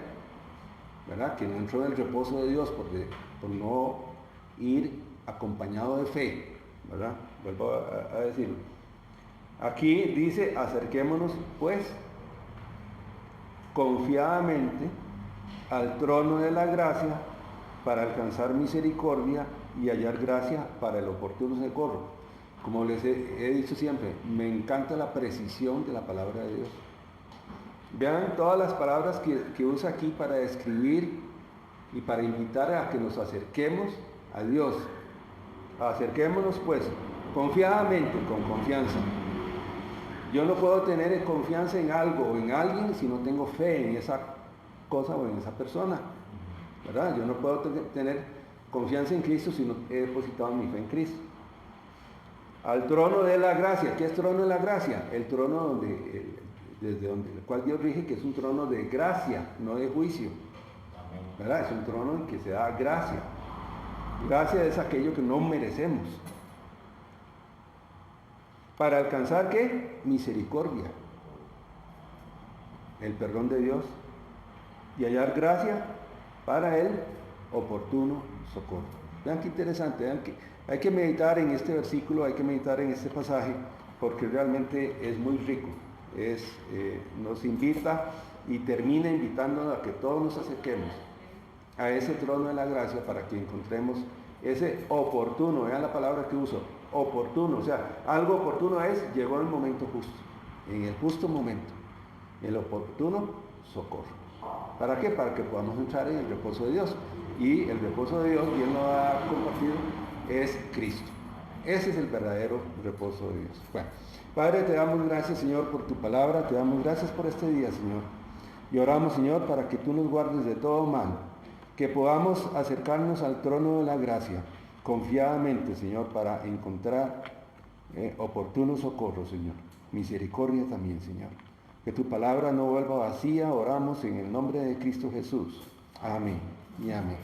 ¿verdad? Que no entró en el reposo de Dios por no ir acompañado de fe, ¿verdad? Vuelvo a decirlo. Aquí dice, acerquémonos pues confiadamente al trono de la gracia para alcanzar misericordia y hallar gracia para el oportuno socorro. Como les he dicho siempre, me encanta la precisión de la palabra de Dios. Vean todas las palabras que usa aquí para describir y para invitar a que nos acerquemos a Dios. Acerquémonos pues confiadamente, con confianza. Yo no puedo tener confianza en algo o en alguien si no tengo fe en esa cosa o en esa persona, ¿verdad? Yo no puedo tener confianza en Cristo si no he depositado mi fe en Cristo. Al trono de la gracia. ¿Qué es trono de la gracia? El trono desde donde el cual Dios rige, que es un trono de gracia, no de juicio, ¿verdad? Es un trono en que se da gracia. Gracia es aquello que no merecemos. Para alcanzar, ¿qué? Misericordia, el perdón de Dios, y hallar gracia para el oportuno socorro. Vean qué interesante, vean que hay que meditar en este versículo, hay que meditar en este pasaje, porque realmente es muy rico. Nos invita y termina invitándonos a que todos nos acerquemos a ese trono de la gracia para que encontremos ese oportuno, vean la palabra que uso, oportuno, o sea, algo oportuno llegó en el momento justo, en el justo momento, el oportuno socorro. ¿Para qué? Para que podamos entrar en el reposo de Dios. Y el reposo de Dios, bien lo ha compartido, es Cristo. Ese es el verdadero reposo de Dios. Bueno, Padre, te damos gracias, Señor, por tu palabra, te damos gracias por este día, Señor. Y oramos, Señor, para que tú nos guardes de todo mal, que podamos acercarnos al trono de la gracia confiadamente, Señor, para encontrar oportuno socorro, Señor. Misericordia también, Señor. Que tu palabra no vuelva vacía, oramos en el nombre de Cristo Jesús. Amén y amén.